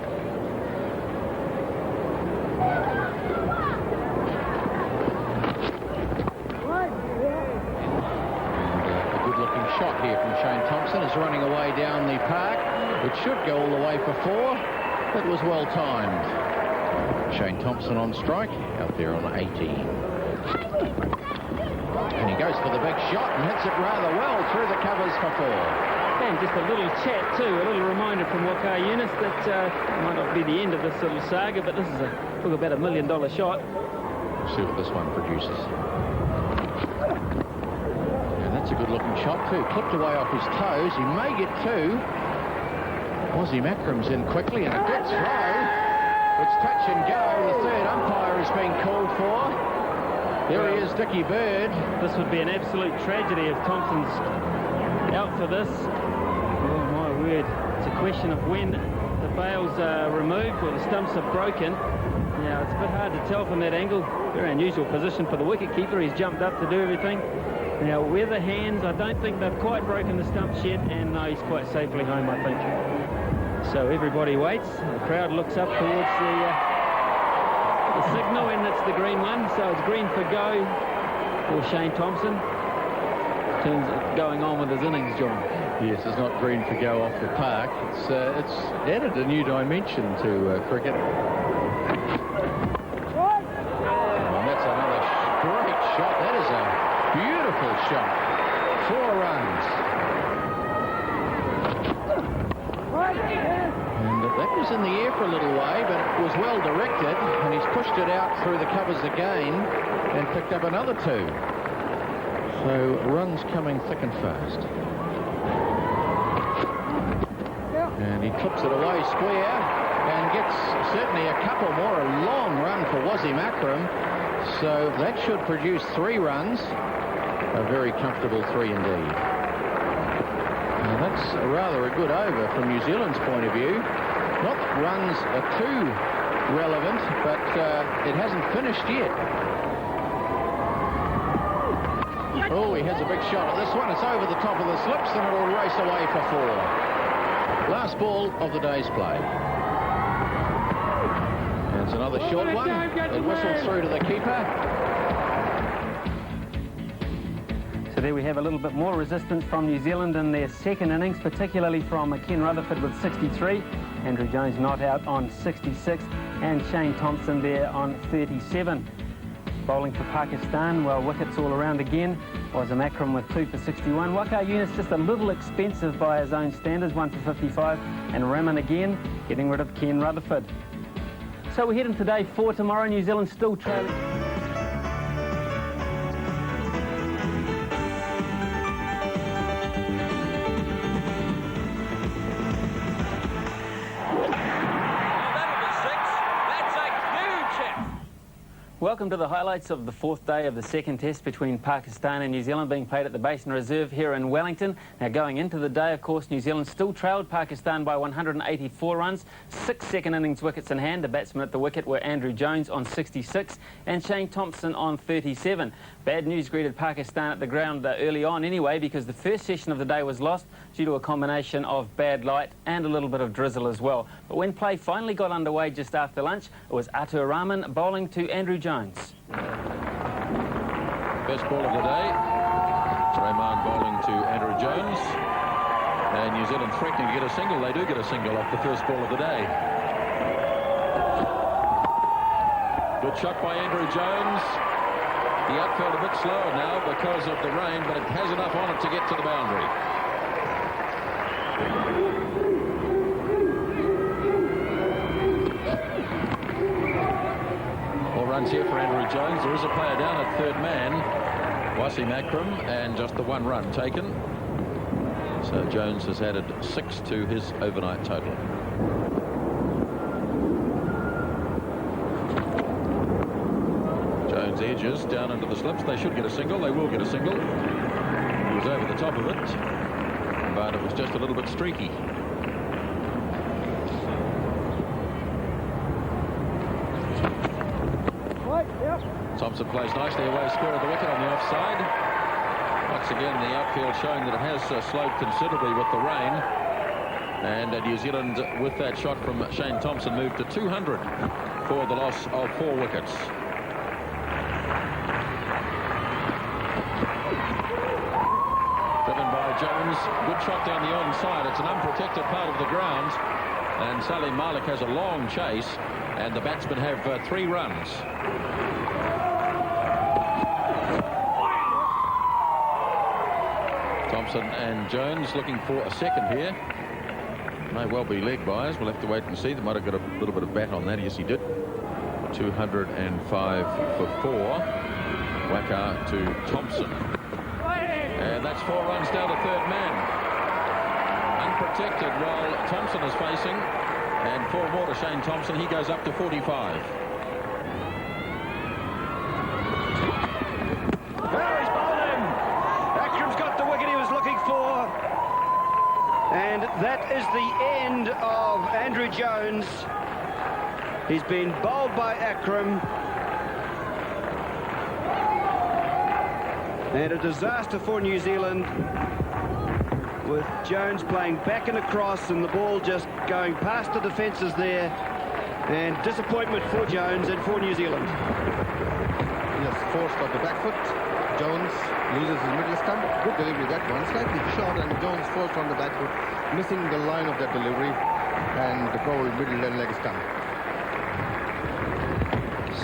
A good-looking shot here from Shane Thompson. Is running away down the park. It should go all the way for 4. It was well timed. Shane Thompson on strike, out there on 80. shot and hits it rather well through the covers for 4. And just a little chat too, a little reminder from Waqar Younis that might not be the end of this little saga, but this is talk about $1 million shot. We'll see what this one produces. And that's a good looking shot too. Clipped away off his toes. He may get 2. Wazzy Makram's in quickly and a good throw. It's touch and go. The third umpire is being called for. There he is, Dickie Bird. This would be an absolute tragedy if Thompson's out for this. Oh my word. It's a question of when the bails are removed or the stumps are broken. Now it's a bit hard to tell from that angle. Very unusual position for the wicketkeeper. He's jumped up to do everything. Now with the hands, I don't think they've quite broken the stumps yet, and no, he's quite safely home, I think. So everybody waits. The crowd looks up towards the signal, and it's the green one. So it's green for go for Shane Thompson. Turns going on with his innings, John. Yes, it's not green for go off the park. It's added a new dimension to cricket. And that's another great shot. That is a beautiful shot. 4 runs. And that was in the air for a little way, but it was well directed, and he's pushed it out through the covers again and picked up another 2. So runs coming thick and fast. And he clips it away square and gets certainly a couple more. A long run for Wazzy Makram. So that should produce 3 runs. A very comfortable 3 indeed. Now that's rather a good over from New Zealand's point of view. Not that runs are too relevant, but it hasn't finished yet. Oh, he has a big shot at this one. It's over the top of the slips, and it'll race away for 4. Last ball of the day's play. And it's another short one. It whistles through to the keeper. So there we have a little bit more resistance from New Zealand in their second innings, particularly from Ken Rutherford with 63, Andrew Jones not out on 66, and Shane Thompson there on 37. Bowling for Pakistan, well, wickets all around again. Wazzy Makram with 2 for 61. Waqar Younis just a little expensive by his own standards, 1 for 55. And Raman again, getting rid of Ken Rutherford. So we're heading today for tomorrow. New Zealand still trailing. Welcome to the highlights of the 4th day of the second test between Pakistan and New Zealand, being played at the Basin Reserve here in Wellington. Now going into the day, of course, New Zealand still trailed Pakistan by 184 runs, 6 second innings wickets in hand. The batsmen at the wicket were Andrew Jones on 66 and Shane Thompson on 37. Bad news greeted Pakistan at the ground early on anyway, because the first session of the day was lost due to a combination of bad light and a little bit of drizzle as well. But when play finally got underway just after lunch, it was Atur Rahman bowling to Andrew Jones. First ball of the day. Rahman bowling to Andrew Jones. And New Zealand threatening to get a single. They do get a single off the first ball of the day. Good shot by Andrew Jones. The outfield a bit slower now because of the rain, but it has enough on it to get to the boundary. Runs here for Andrew Jones. There is a player down at third man, Wazzy Makram, and just the 1 run taken. So Jones has added 6 to his overnight total. Jones edges down into the slips. They should get a single. They will get a single. He was over the top of it, but it was just a little bit streaky. Thompson plays nicely away square of the wicket on the offside. Once again, the outfield showing that it has slowed considerably with the rain. And New Zealand, with that shot from Shane Thompson, moved to 200 for the loss of 4 wickets. Driven by Jones. Good shot down the onside. It's an unprotected part of the ground. And Salim Malik has a long chase. And the batsmen have 3 runs. Thompson and Jones looking for a second here. May well be leg buys. We'll have to wait and see. They might have got a little bit of bat on that. Yes, he did. 205 for 4. Waka to Thompson. And that's 4 runs down to third man. Unprotected while Thompson is facing. And 4 more to Shane Thompson. He goes up to 45. And that is the end of Andrew Jones. He's been bowled by Akram. And a disaster for New Zealand, with Jones playing back and across and the ball just going past the defences there. And disappointment for Jones and for New Zealand. Yes, forced off the back foot. Jones loses his middle stump. Good delivery, that one. Slightly short, and Jones forced on the back foot, missing the line of that delivery, and the probably middle and leg stump.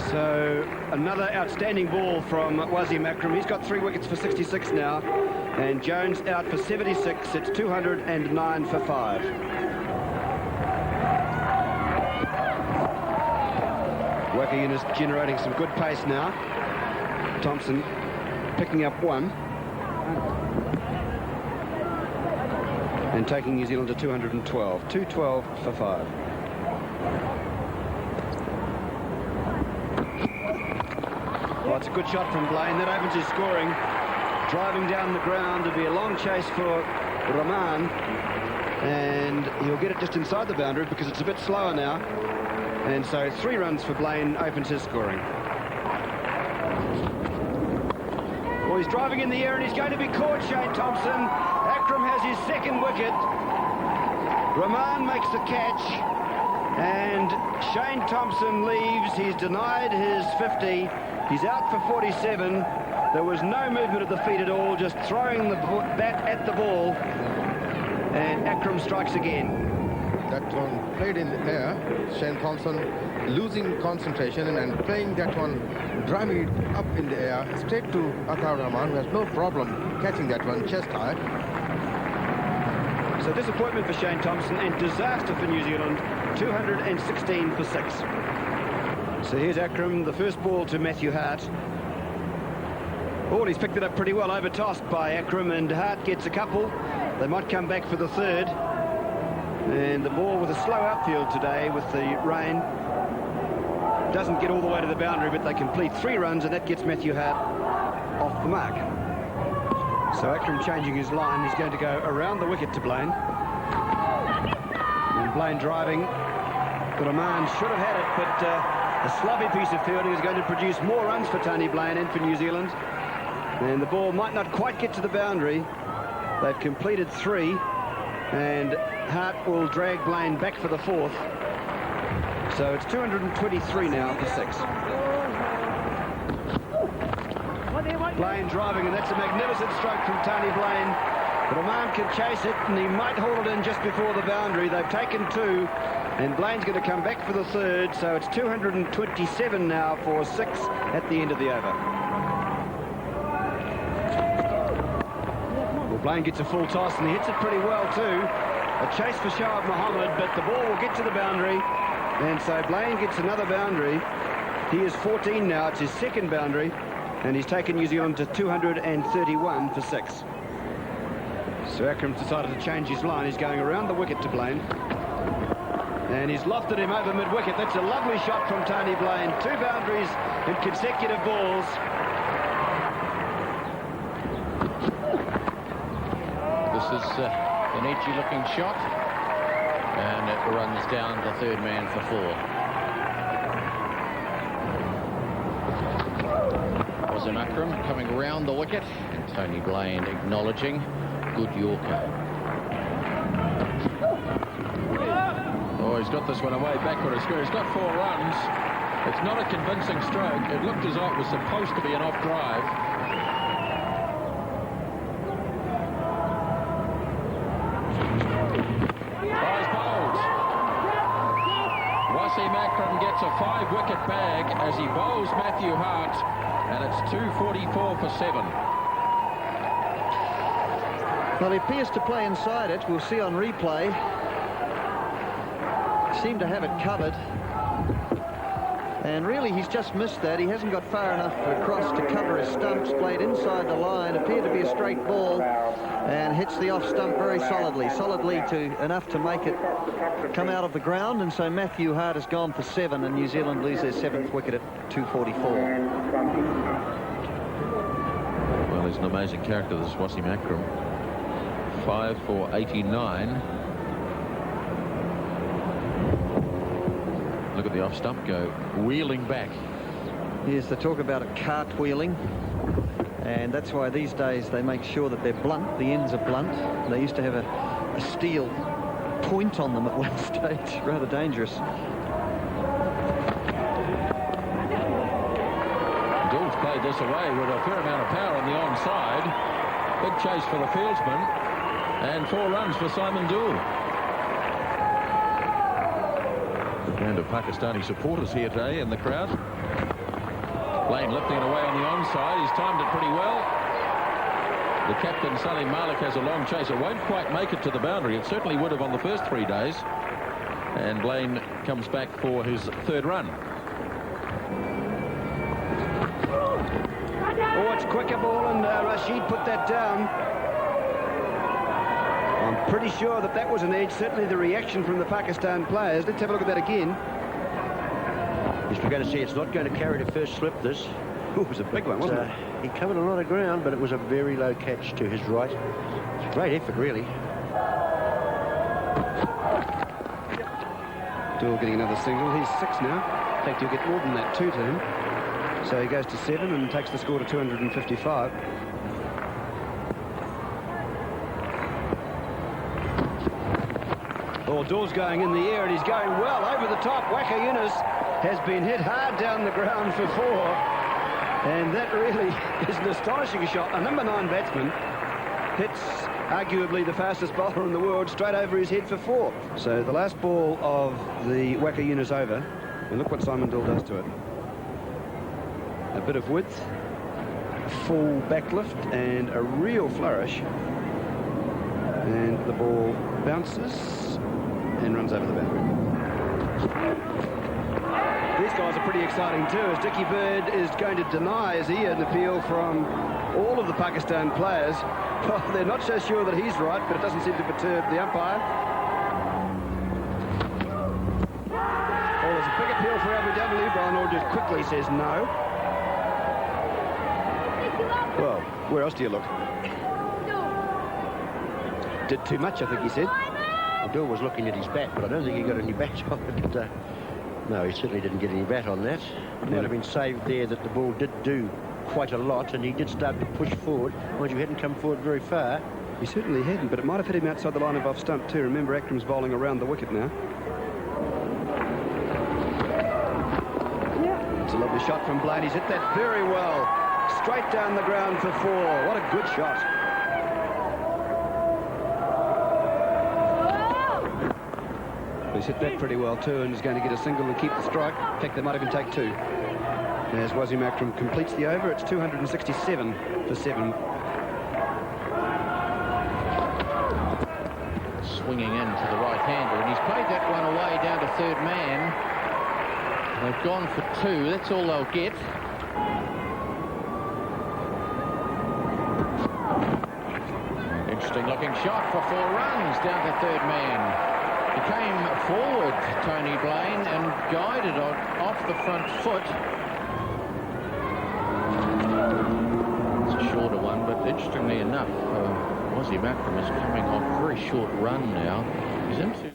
So another outstanding ball from Wasim Akram. He's got 3 wickets for 66 now, and Jones out for 76. It's 209 for 5. Waka is generating some good pace now. Thompson picking up 1 and taking New Zealand to 212. 212 for 5. Well, it's a good shot from Blaine. That opens his scoring. Driving down the ground. It'll be a long chase for Rahman, and he'll get it just inside the boundary because it's a bit slower now. And so 3 runs for Blaine opens his scoring. Well, he's driving in the air and he's going to be caught, Shane Thompson. Akram has his 2nd wicket. Rahman makes the catch, and Shane Thompson leaves. He's denied his 50. He's out for 47. There was no movement of the feet at all, just throwing the bat at the ball. And Akram strikes again. That one played in the air. Shane Thompson losing concentration and playing that one, driving it up in the air straight to Athar Rahman, who has no problem catching that one chest high. So disappointment for Shane Thompson and disaster for New Zealand. 216 for 6. So here's Akram, the first ball to Matthew Hart. Oh, he's picked it up pretty well, over-tossed by Akram, and Hart gets a couple. They might come back for the 3rd. And the ball with a slow outfield today with the rain doesn't get all the way to the boundary, but they complete 3 runs, and that gets Matthew Hart off the mark. So Akram changing his line. He's going to go around the wicket to Blaine. And Blaine driving. Rahman should have had it, but a sloppy piece of fielding is going to produce more runs for Tony Blaine and for New Zealand. And the ball might not quite get to the boundary. They've completed 3, and Hart will drag Blaine back for the 4th. So it's 223 now for 6. Blaine driving, and that's a magnificent stroke from Tony Blaine. Rahman can chase it, and he might hold it in just before the boundary. They've taken 2, and Blaine's going to come back for the 3rd. So it's 227 now for 6 at the end of the over. Well, Blaine gets a full toss, and he hits it pretty well too. A chase for Shoaib Mohammed, but the ball will get to the boundary, and so Blaine gets another boundary. He is 14 now. It's his 2nd boundary, and he's taken New Zealand to 231 for 6. So Akram's decided to change his line. He's going around the wicket to Blaine, and he's lofted him over mid-wicket. That's a lovely shot from Tony Blaine. 2 boundaries in consecutive balls. This is an edgy-looking shot, and it runs down the 3rd man for 4. Wasim Akram coming around the wicket, and Tony Blaine acknowledging good Yorker. Oh, he's got this one away backward. He's got 4 runs. It's not a convincing stroke. It looked as though it was supposed to be an off drive. Wasim Akram gets a 5-wicket bag as he bowls Matthew Hart, and it's 244 for 7. Well, he appears to play inside it. We'll see on replay. Seemed to have it covered. And really, he's just missed that. He hasn't got far enough across to cover his stumps. Played inside the line. Appeared to be a straight ball. And hits the off stump very solidly. Solidly enough to make it come out of the ground. And so Matthew Hart has gone for 7. And New Zealand lose their 7th wicket at 2:44. Well, he's an amazing character, this Wasim Akram. 5 for 89. Look at the off stump go, wheeling back. Here's the talk about it cartwheeling. And that's why these days they make sure that they're blunt. The ends are blunt. They used to have a steel point on them at one stage. Rather dangerous. Dools played this away with a fair amount of power on the onside. Big chase for the fieldsman. And 4 runs for Simon Dool. And of Pakistani supporters here today in the crowd. Blaine lifting it away on the onside. He's timed it pretty well. The captain, Salim Malik, has a long chase. It won't quite make it to the boundary. It certainly would have on the first 3 days. And Blaine comes back for his 3rd run. Oh, it's quicker ball, and Rashid put that down. I'm pretty sure that was an edge. Certainly the reaction from the Pakistan players. Let's have a look at that again. Yes, we're going to see it's not going to carry the first slip, this. Oh, it was a big one, wasn't it? He covered a lot of ground, but it was a very low catch to his right. It's a great effort, really. Dool getting another single. He's 6 now. In fact, he'll get more than that, 2 to him. So he goes to 7 and takes the score to 255. Oh, Dool's going in the air, and he's going well over the top. Waqar Younis has been hit hard down the ground for 4. And that really is an astonishing shot. A number 9 batsman hits arguably the fastest bowler in the world straight over his head for 4. So the last ball of the Waqar Younis over. And look what Simon Dool does to it. A bit of width, a full backlift, and a real flourish. And the ball bounces and runs over the boundary. These guys are pretty exciting too, as Dickie Bird is going to deny his ear an appeal from all of the Pakistan players. Well, they're not so sure that he's right, but it doesn't seem to perturb the umpire. Oh, there's a big appeal for Abu Dhabi. Brian Aldridge quickly says no. Well, where else do you look? Did too much, I think he said. Dool was looking at his bat, but I don't think he got any bat on it. No, he certainly didn't get any bat on that. It might have been saved there that the ball did do quite a lot, and he did start to push forward. Mind you, hadn't come forward very far. He certainly hadn't, but it might have hit him outside the line of off stump too. Remember, Akram's bowling around the wicket now. It's a lovely shot from Blaine. He's hit that very well. Straight down the ground for 4. What a good shot. He's hit that pretty well too, and is going to get a single and keep the strike. In fact, they might even take 2. As Wasim Akram completes the over, it's 267 for 7. Swinging into the right-hander, and he's played that one away down to 3rd man. They've gone for 2. That's all they'll get. Interesting looking shot for 4 runs down to 3rd man. He came forward, Tony Blaine, and guided off the front foot. It's a shorter one, but interestingly enough, Wasim Akram is coming off a very short run now. He's into...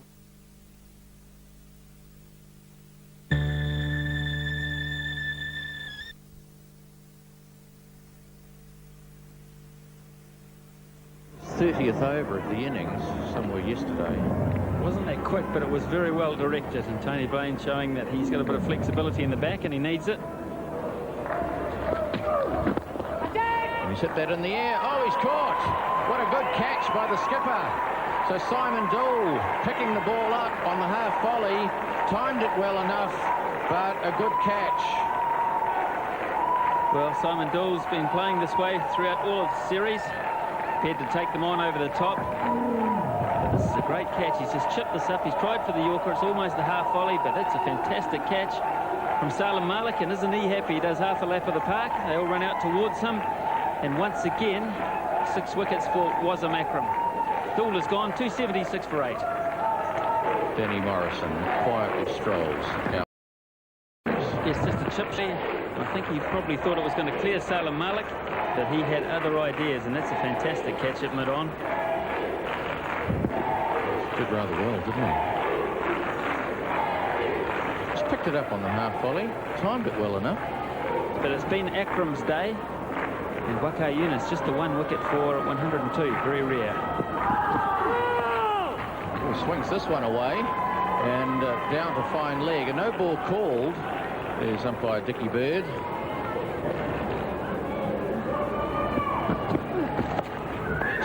over of the innings somewhere yesterday. Wasn't that quick, but it was very well directed, and Tony Blaine showing that he's got a bit of flexibility in the back and he needs it. And he's hit that in the air. Oh, he's caught. What a good catch by the skipper. So Simon Dool picking the ball up on the half volley, timed it well enough, but a good catch. Well, Simon Dool's been playing this way throughout all of the series. prepared to take them on over the top. But this is a great catch. He's just chipped this up. He's tried for the Yorker. It's almost a half volley, but that's a fantastic catch from Salim Malik. And isn't he happy? He does half a lap of the park. They all run out towards him. And once again, 6 wickets for Wasim Akram. Dool is gone, 276 for 8. Danny Morrison quietly strolls out. Yes, just a chip there. I think he probably thought it was going to clear Salim Malik, but he had other ideas, and that's a fantastic catch at mid-on. Did rather well, didn't he? Just picked it up on the half volley, timed it well enough. But it's been Akram's day, and Waqar Younis just the 1 wicket for 102, very rare. He swings this one away, and down to fine leg. A no ball called. There's umpire Dickie Bird.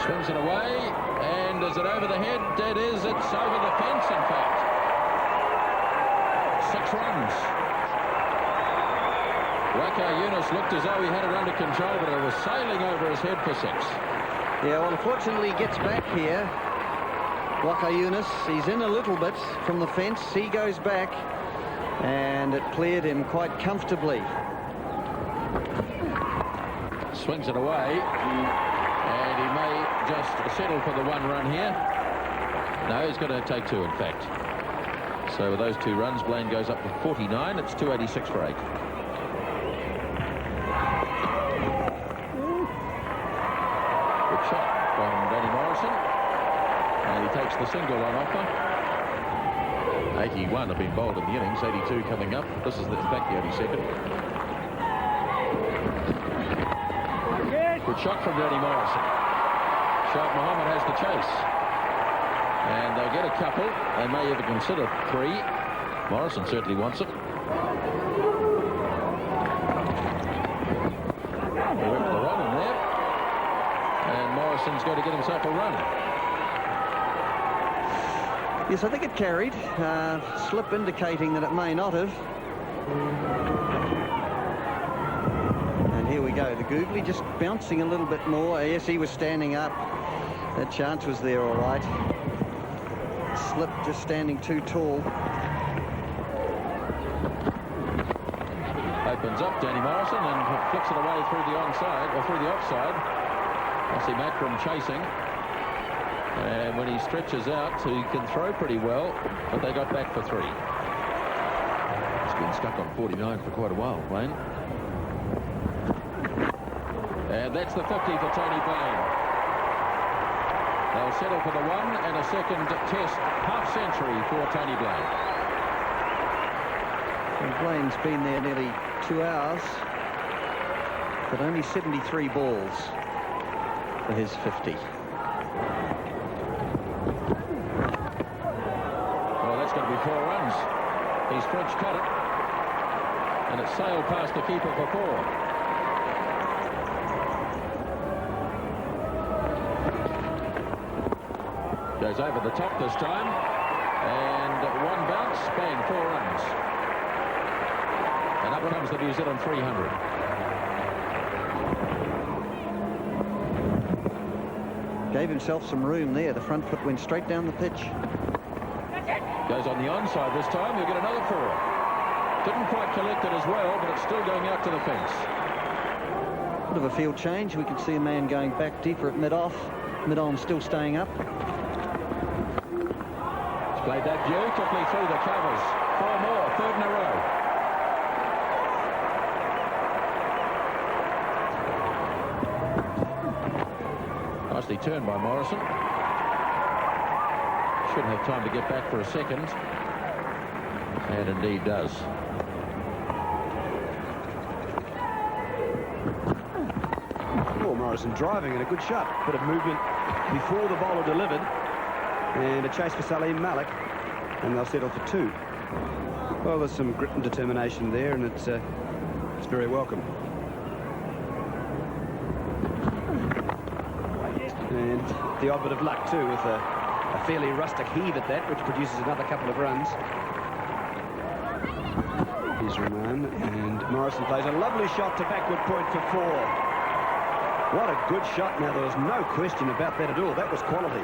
Swings it away, and is it over the head? It is. It's over the fence, in fact. 6 runs. Waqar Younis looked as though he had it under control, but it was sailing over his head for 6. Yeah, well, unfortunately, he gets back here. Waqar Younis, he's in a little bit from the fence. He goes back, and it cleared him quite comfortably. Swings it away, and he may just settle for the 1 run here. No, he's going to take 2, in fact. So with those 2 runs, Blaine goes up to 49. It's 286 for 8. Good shot from Danny Morrison. And he takes the single on offer. 81 have been bowled in the innings, 82 coming up. This is, in fact, the 82nd. Good shot from Danny Morrison. Shaikh Mohammed has the chase. And they'll get a couple. They may even consider 3. Morrison certainly wants it. They went for the run in there. And Morrison's going to get himself a run. Yes, I think it carried. Slip indicating that it may not have. And here we go. The googly just bouncing a little bit more. Yes, he was standing up. That chance was there, all right. Slip just standing too tall. Opens up Danny Morrison and flicks it away through the onside, or through the offside. Wasim Akram chasing. And when he stretches out, he can throw pretty well, but they got back for 3. He's been stuck on 49 for quite a while, Blaine. And that's the 50 for Tony Blaine. They'll settle for the 1 and a second test half-century for Tony Blaine. And Blaine's been there nearly 2 hours, but only 73 balls for his 50. Well, that's going to be 4 runs. He's French cut it, and it sailed past the keeper for 4. Goes over the top this time, and 1 bounce, bang, 4 runs. And up comes the New Zealand 300. Gave himself some room there. The front foot went straight down the pitch. Goes on the onside this time. He'll get another 4. Didn't quite collect it as well, but it's still going out to the fence. Bit of a field change. We can see a man going back deeper at mid-off. Mid-on still staying up. Played that beautifully through the covers. 4 more, 3rd in a row. Nicely turned by Morrison. Should have time to get back for a second. And indeed does. Oh, Morrison driving and a good shot. Bit of movement before the bowler delivered. And a chase for Salim Malik, and they'll settle for 2. Well, there's some grit and determination there, and it's very welcome. And the odd bit of luck too, with a fairly rustic heave at that, which produces another couple of runs. Here's Rahman, and Morrison plays a lovely shot to backward point for 4. What a good shot. Now, there was no question about that at all. That was quality.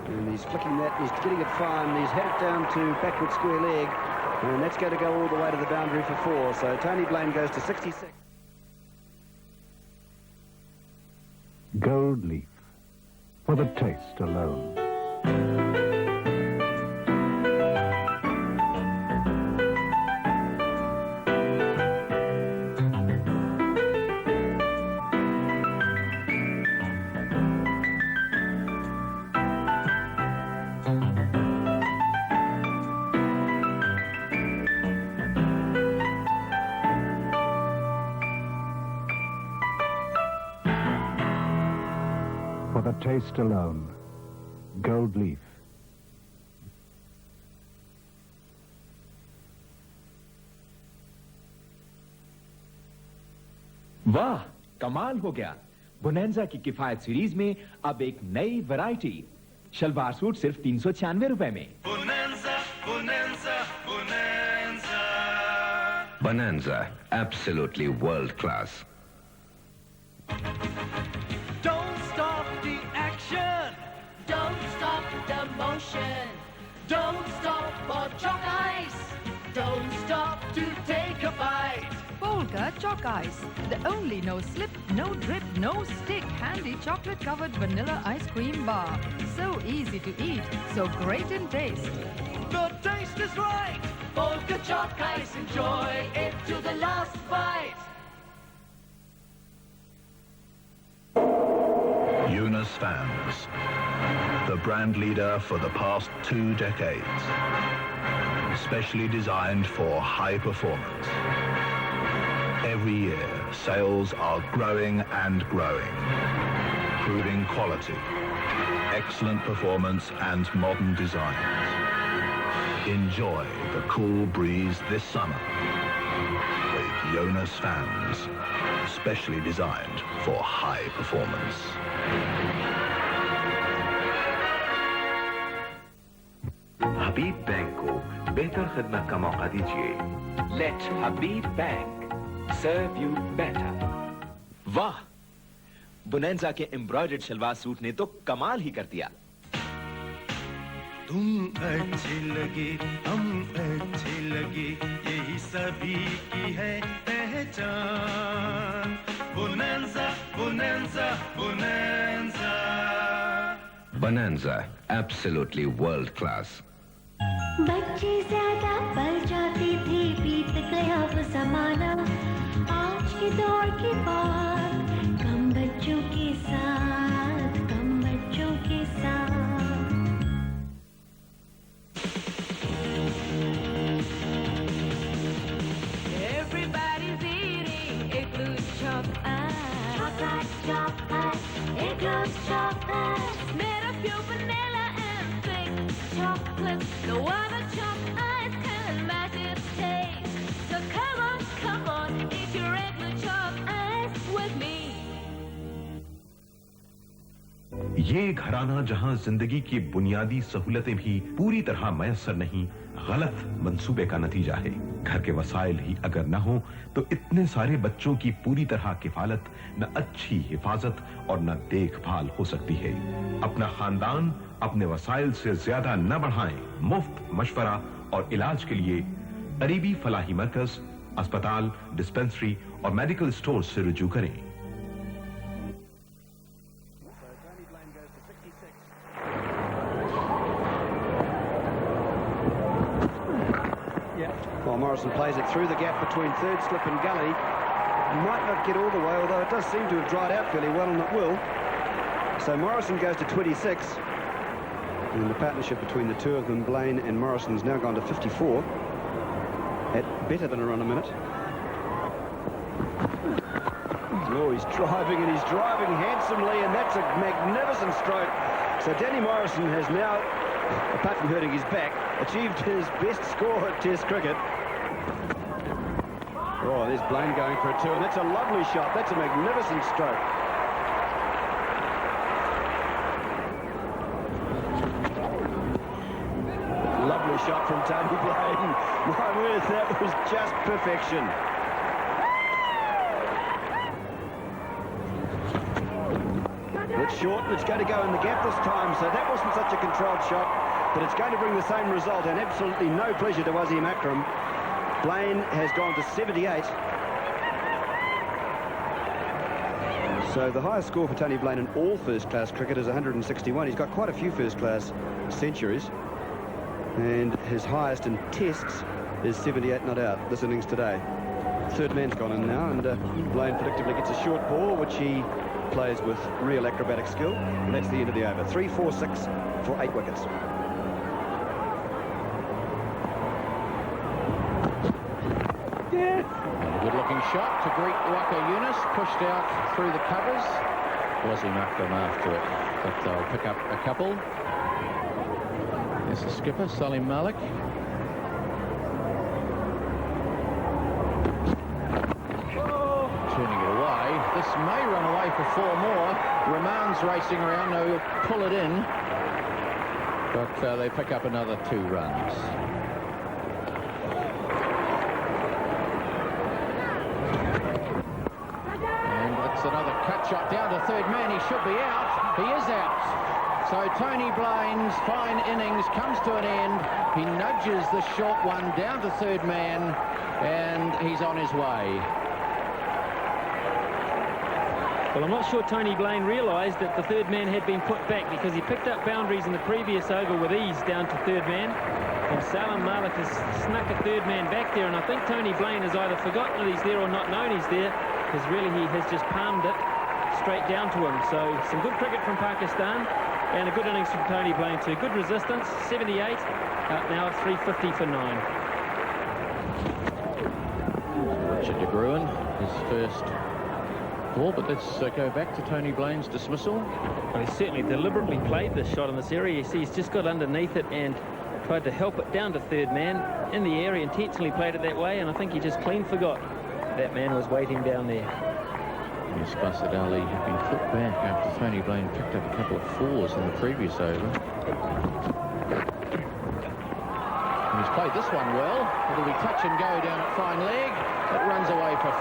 And he's flicking that. He's getting it fine. He's headed down to backward square leg. And that's going to go all the way to the boundary for 4. So Tony Blaine goes to 66. Gold leaf, for the taste alone. For the taste alone, gold leaf. वाह, कमाल हो गया। Bonanza की किफायत series में अब एक नई वैरायटी, शलवार सूट सिर्फ 396 रुपए में। Bonanza, Bonanza, Bonanza. Bonanza, absolutely world class. Don't stop the action. Don't stop the motion. Don't stop for chalk ice. Don't stop to take a bite. Polka Chalk Ice, the only no slip, no drip, no stick, handy chocolate-covered vanilla ice cream bar. So easy to eat, so great in taste. The taste is right. Polka Chalk Ice, enjoy it to the last bite. Jonas Fans, the brand leader for the past 2 decades. Specially designed for high performance. Every year, sales are growing and growing, proving quality, excellent performance and modern designs. Enjoy the cool breeze this summer with Jonas Fans, specially designed for high performance. Habib bank को बेहतर खिदमत का मौका दीजिए। Let Habib Bank serve you better. वाह, bonanza के embroidered salwar suit ने तो कमाल ही कर दिया। तुम अच्छे लगे, हम अच्छे लगे, यही सभी की है पहचान। Bonanza, Bonanza, Bonanza. Bonanza, absolutely world class. बच्चे ज्यादा पल जाते थे, बीत गया वो ज़माना। आज के दौर के बाद कम बच्चों के साथ, कम बच्चों के साथ। Everybody's eating Igloo's Chalk Ice. Chalk Ice, Igloo's Chalk Ice. Made of pure vanilla and thick chocolate. No other chalk ice can match its taste. So come on, eat your regular chalk ice with me. ये घराना जहां जिंदगी की बुनियादी सहूलतें भी पूरी तरह मैसर नहीं, गलत मंसूबे का नतीजा है। घर के वसाइल ही अगर न हो तो इतने सारे बच्चों की पूरी तरह किफालत, न अच्छी हिफाजत और न देखभाल हो सकती है। अपना खानदान अपने वसाइल से ज्यादा न बढ़ाएं। मुफ्त मशवरा और इलाज के लिए करीबी फलाही मरकज, अस्पताल, डिस्पेंसरी और मेडिकल स्टोर से रुजू करें। Well, Morrison plays it through the gap between third slip and gully. Might not get all the way, although it does seem to have dried out fairly well, and it will. So Morrison goes to 26. And the partnership between the two of them, Blaine and Morrison, has now gone to 54. At better than a run a minute. Oh, he's driving, and he's driving handsomely, and that's a magnificent stroke. So Danny Morrison has now, apart from hurting his back, achieved his best score at Test cricket. Oh, there's Blaine going for a 2, and that's a lovely shot. That's a magnificent stroke. Lovely shot from Tony Blaine. My word, that was just perfection. It's short, and it's going to go in the gap this time, so that wasn't such a controlled shot, but it's going to bring the same result, and absolutely no pleasure to Wasim Akram. Blaine has gone to 78. So the highest score for Tony Blaine in all first-class cricket is 161. He's got quite a few first-class centuries, and his highest in tests is 78 not out this innings today. Third man's gone in now, and Blaine predictably gets a short ball, which he plays with real acrobatic skill, and that's the end of the over. 3-4-6 for 8 wickets. Good-looking shot to greet Waka Yunus, pushed out through the covers. Wasim Akram after it, but they'll pick up a couple. There's the skipper, Salim Malik. Turning it away. This may run away for 4 more. Rahman's racing around, they'll pull it in, but they pick up another 2 runs. Another cut shot down to third man. He should be out. He is out. So Tony Blaine's fine innings comes to an end. He nudges the short one down to third man, and he's on his way. Well, I'm not sure Tony Blaine realised that the third man had been put back, because he picked up boundaries in the previous over with ease down to third man. And Salim Malik has snuck a third man back there, and I think Tony Blaine has either forgotten that he's there or not known he's there, because really he has just palmed it straight down to him. So some good cricket from Pakistan, and a good innings from Tony Blaine too. Good resistance, 78, now at 350 for 9. Richard de Gruen, his first ball, but let's go back to Tony Blaine's dismissal. Well, he certainly deliberately played this shot in this area. You see, he's just got underneath it and tried to help it down to third man in the air. He intentionally played it that way, and I think he just clean forgot that man was waiting down there. Yes, Basid Ali had been put back after Tony Blaine picked up a couple of 4s in the previous over. And he's played this one well. It'll be touch and go down at fine leg. It runs away for 4.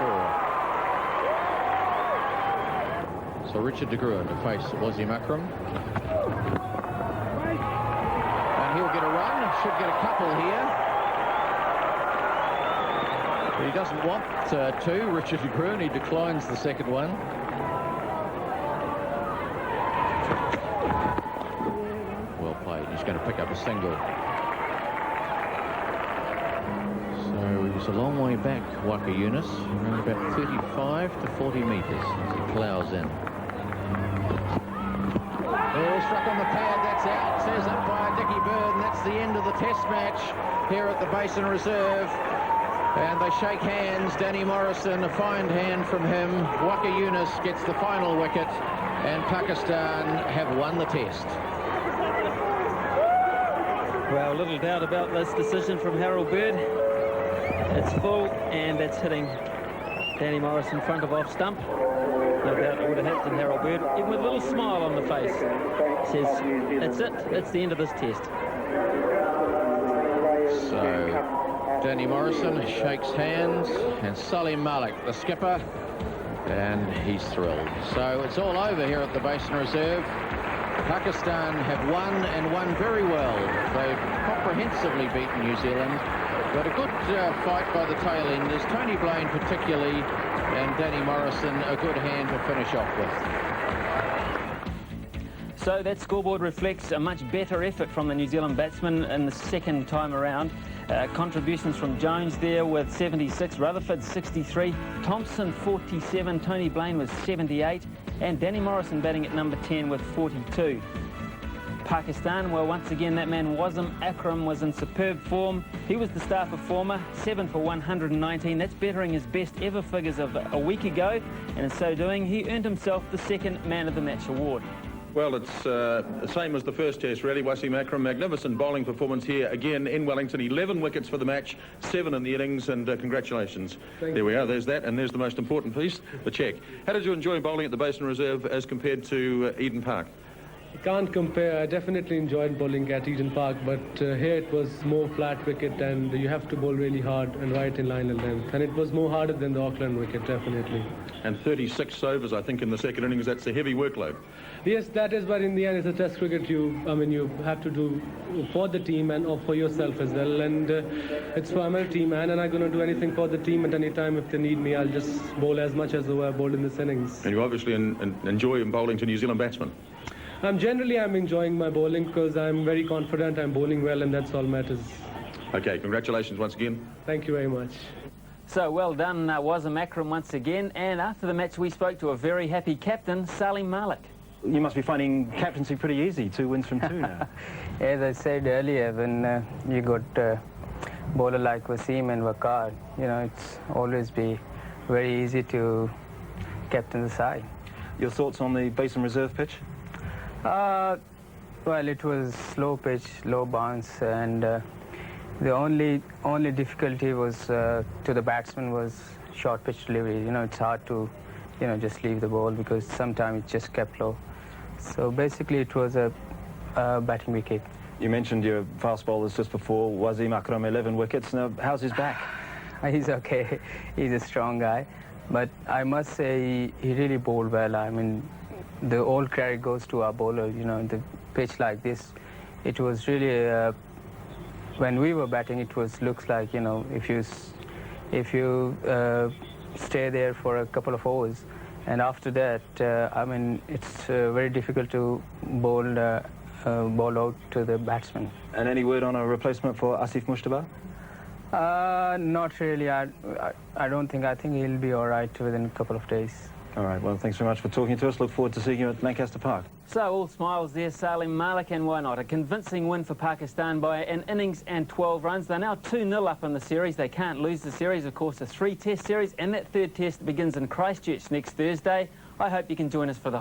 So Richard de Gruen to face Wasim Akram. And he'll get a run. Should get a couple here. But he doesn't want 2, Richard de Gruen. He declines the second one. Well played. He's going to pick up a single. So he was a long way back, Waka Yunus, around about 35 to 40 metres as he ploughs in. Oh, struck on the pad, that's out, says umpire Dickie Bird, and that's the end of the test match here at the Basin Reserve. And they shake hands. Danny Morrison, a fine hand from him. Waka Yunus gets the final wicket, and Pakistan have won the test. Well, little doubt about this decision from Harold Bird. It's full, and it's hitting Danny Morrison front of off stump. No doubt it would have hit from Harold Bird, even with a little smile on the face. Says, that's it, it's the end of this test. So Danny Morrison shakes hands, and Salim Malik, the skipper, and he's thrilled. So it's all over here at the Basin Reserve. Pakistan have won, and won very well. They've comprehensively beaten New Zealand, but a good fight by the tail enders. Tony Blaine particularly, and Danny Morrison a good hand to finish off with. So that scoreboard reflects a much better effort from the New Zealand batsmen in the second time around. Contributions from Jones there with 76, Rutherford 63, Thompson 47, Tony Blaine with 78, and Danny Morrison batting at number 10 with 42. Pakistan, well, once again, that man Wasim Akram was in superb form. He was the star performer, 7 for 119. That's bettering his best ever figures of a week ago, and in so doing, he earned himself the second Man of the Match award. Well, it's the same as the first test, really. Wasim Akram, magnificent bowling performance here again in Wellington. 11 wickets for the match, 7 in the innings, and congratulations. There we are, there's that, and there's the most important piece, the cheque. How did you enjoy bowling at the Basin Reserve as compared to Eden Park? Can't compare. I definitely enjoyed bowling at Eden Park, but here it was more flat wicket and you have to bowl really hard and right in line and length. And it was more harder than the Auckland wicket, definitely. And 36 overs, I think, in the second innings. That's a heavy workload. Yes, that is, but in the end, it's a test cricket. You have to do for the team and for yourself as well. And I'm a team man, and I'm going to do anything for the team at any time. If they need me, I'll just bowl as much as the way I bowled in this innings. And you obviously enjoy bowling to New Zealand batsmen. I'm enjoying my bowling because I'm very confident. I'm bowling well, and that's all matters. Okay, congratulations once again. Thank you very much. So well done, Wasim Akram once again. And after the match, we spoke to a very happy captain, Salim Malik. You must be finding captaincy pretty easy. 2 wins from 2 now. As I said earlier, when you got bowler like Wasim and Waqar, it's always be very easy to captain the side. Your thoughts on the Basin Reserve pitch? Well, it was slow pitch, low bounce, and the only difficulty was to the batsman was short pitch delivery. It's hard to, just leave the ball because sometimes it just kept low. So basically, it was a batting wicket. You mentioned your fast bowlers just before. Wasim Akram, 11 wickets. Now, how's his back? He's okay. He's a strong guy, but I must say he really bowled well. I mean, the all credit goes to our bowler. The pitch like this, it was really. When we were batting, it looks like if you stay there for a couple of overs, and after that, it's very difficult to bowl out to the batsman. And any word on a replacement for Asif Mushtaba? Not really. I don't think. I think he'll be all right within a couple of days. All right, well, thanks very much for talking to us. Look forward to seeing you at Lancaster Park. So, all smiles there, Salim Malik, and why not? A convincing win for Pakistan by an innings and 12 runs. They're now 2-0 up in the series. They can't lose the series, of course, a 3-test series, and that third test begins in Christchurch next Thursday. I hope you can join us for the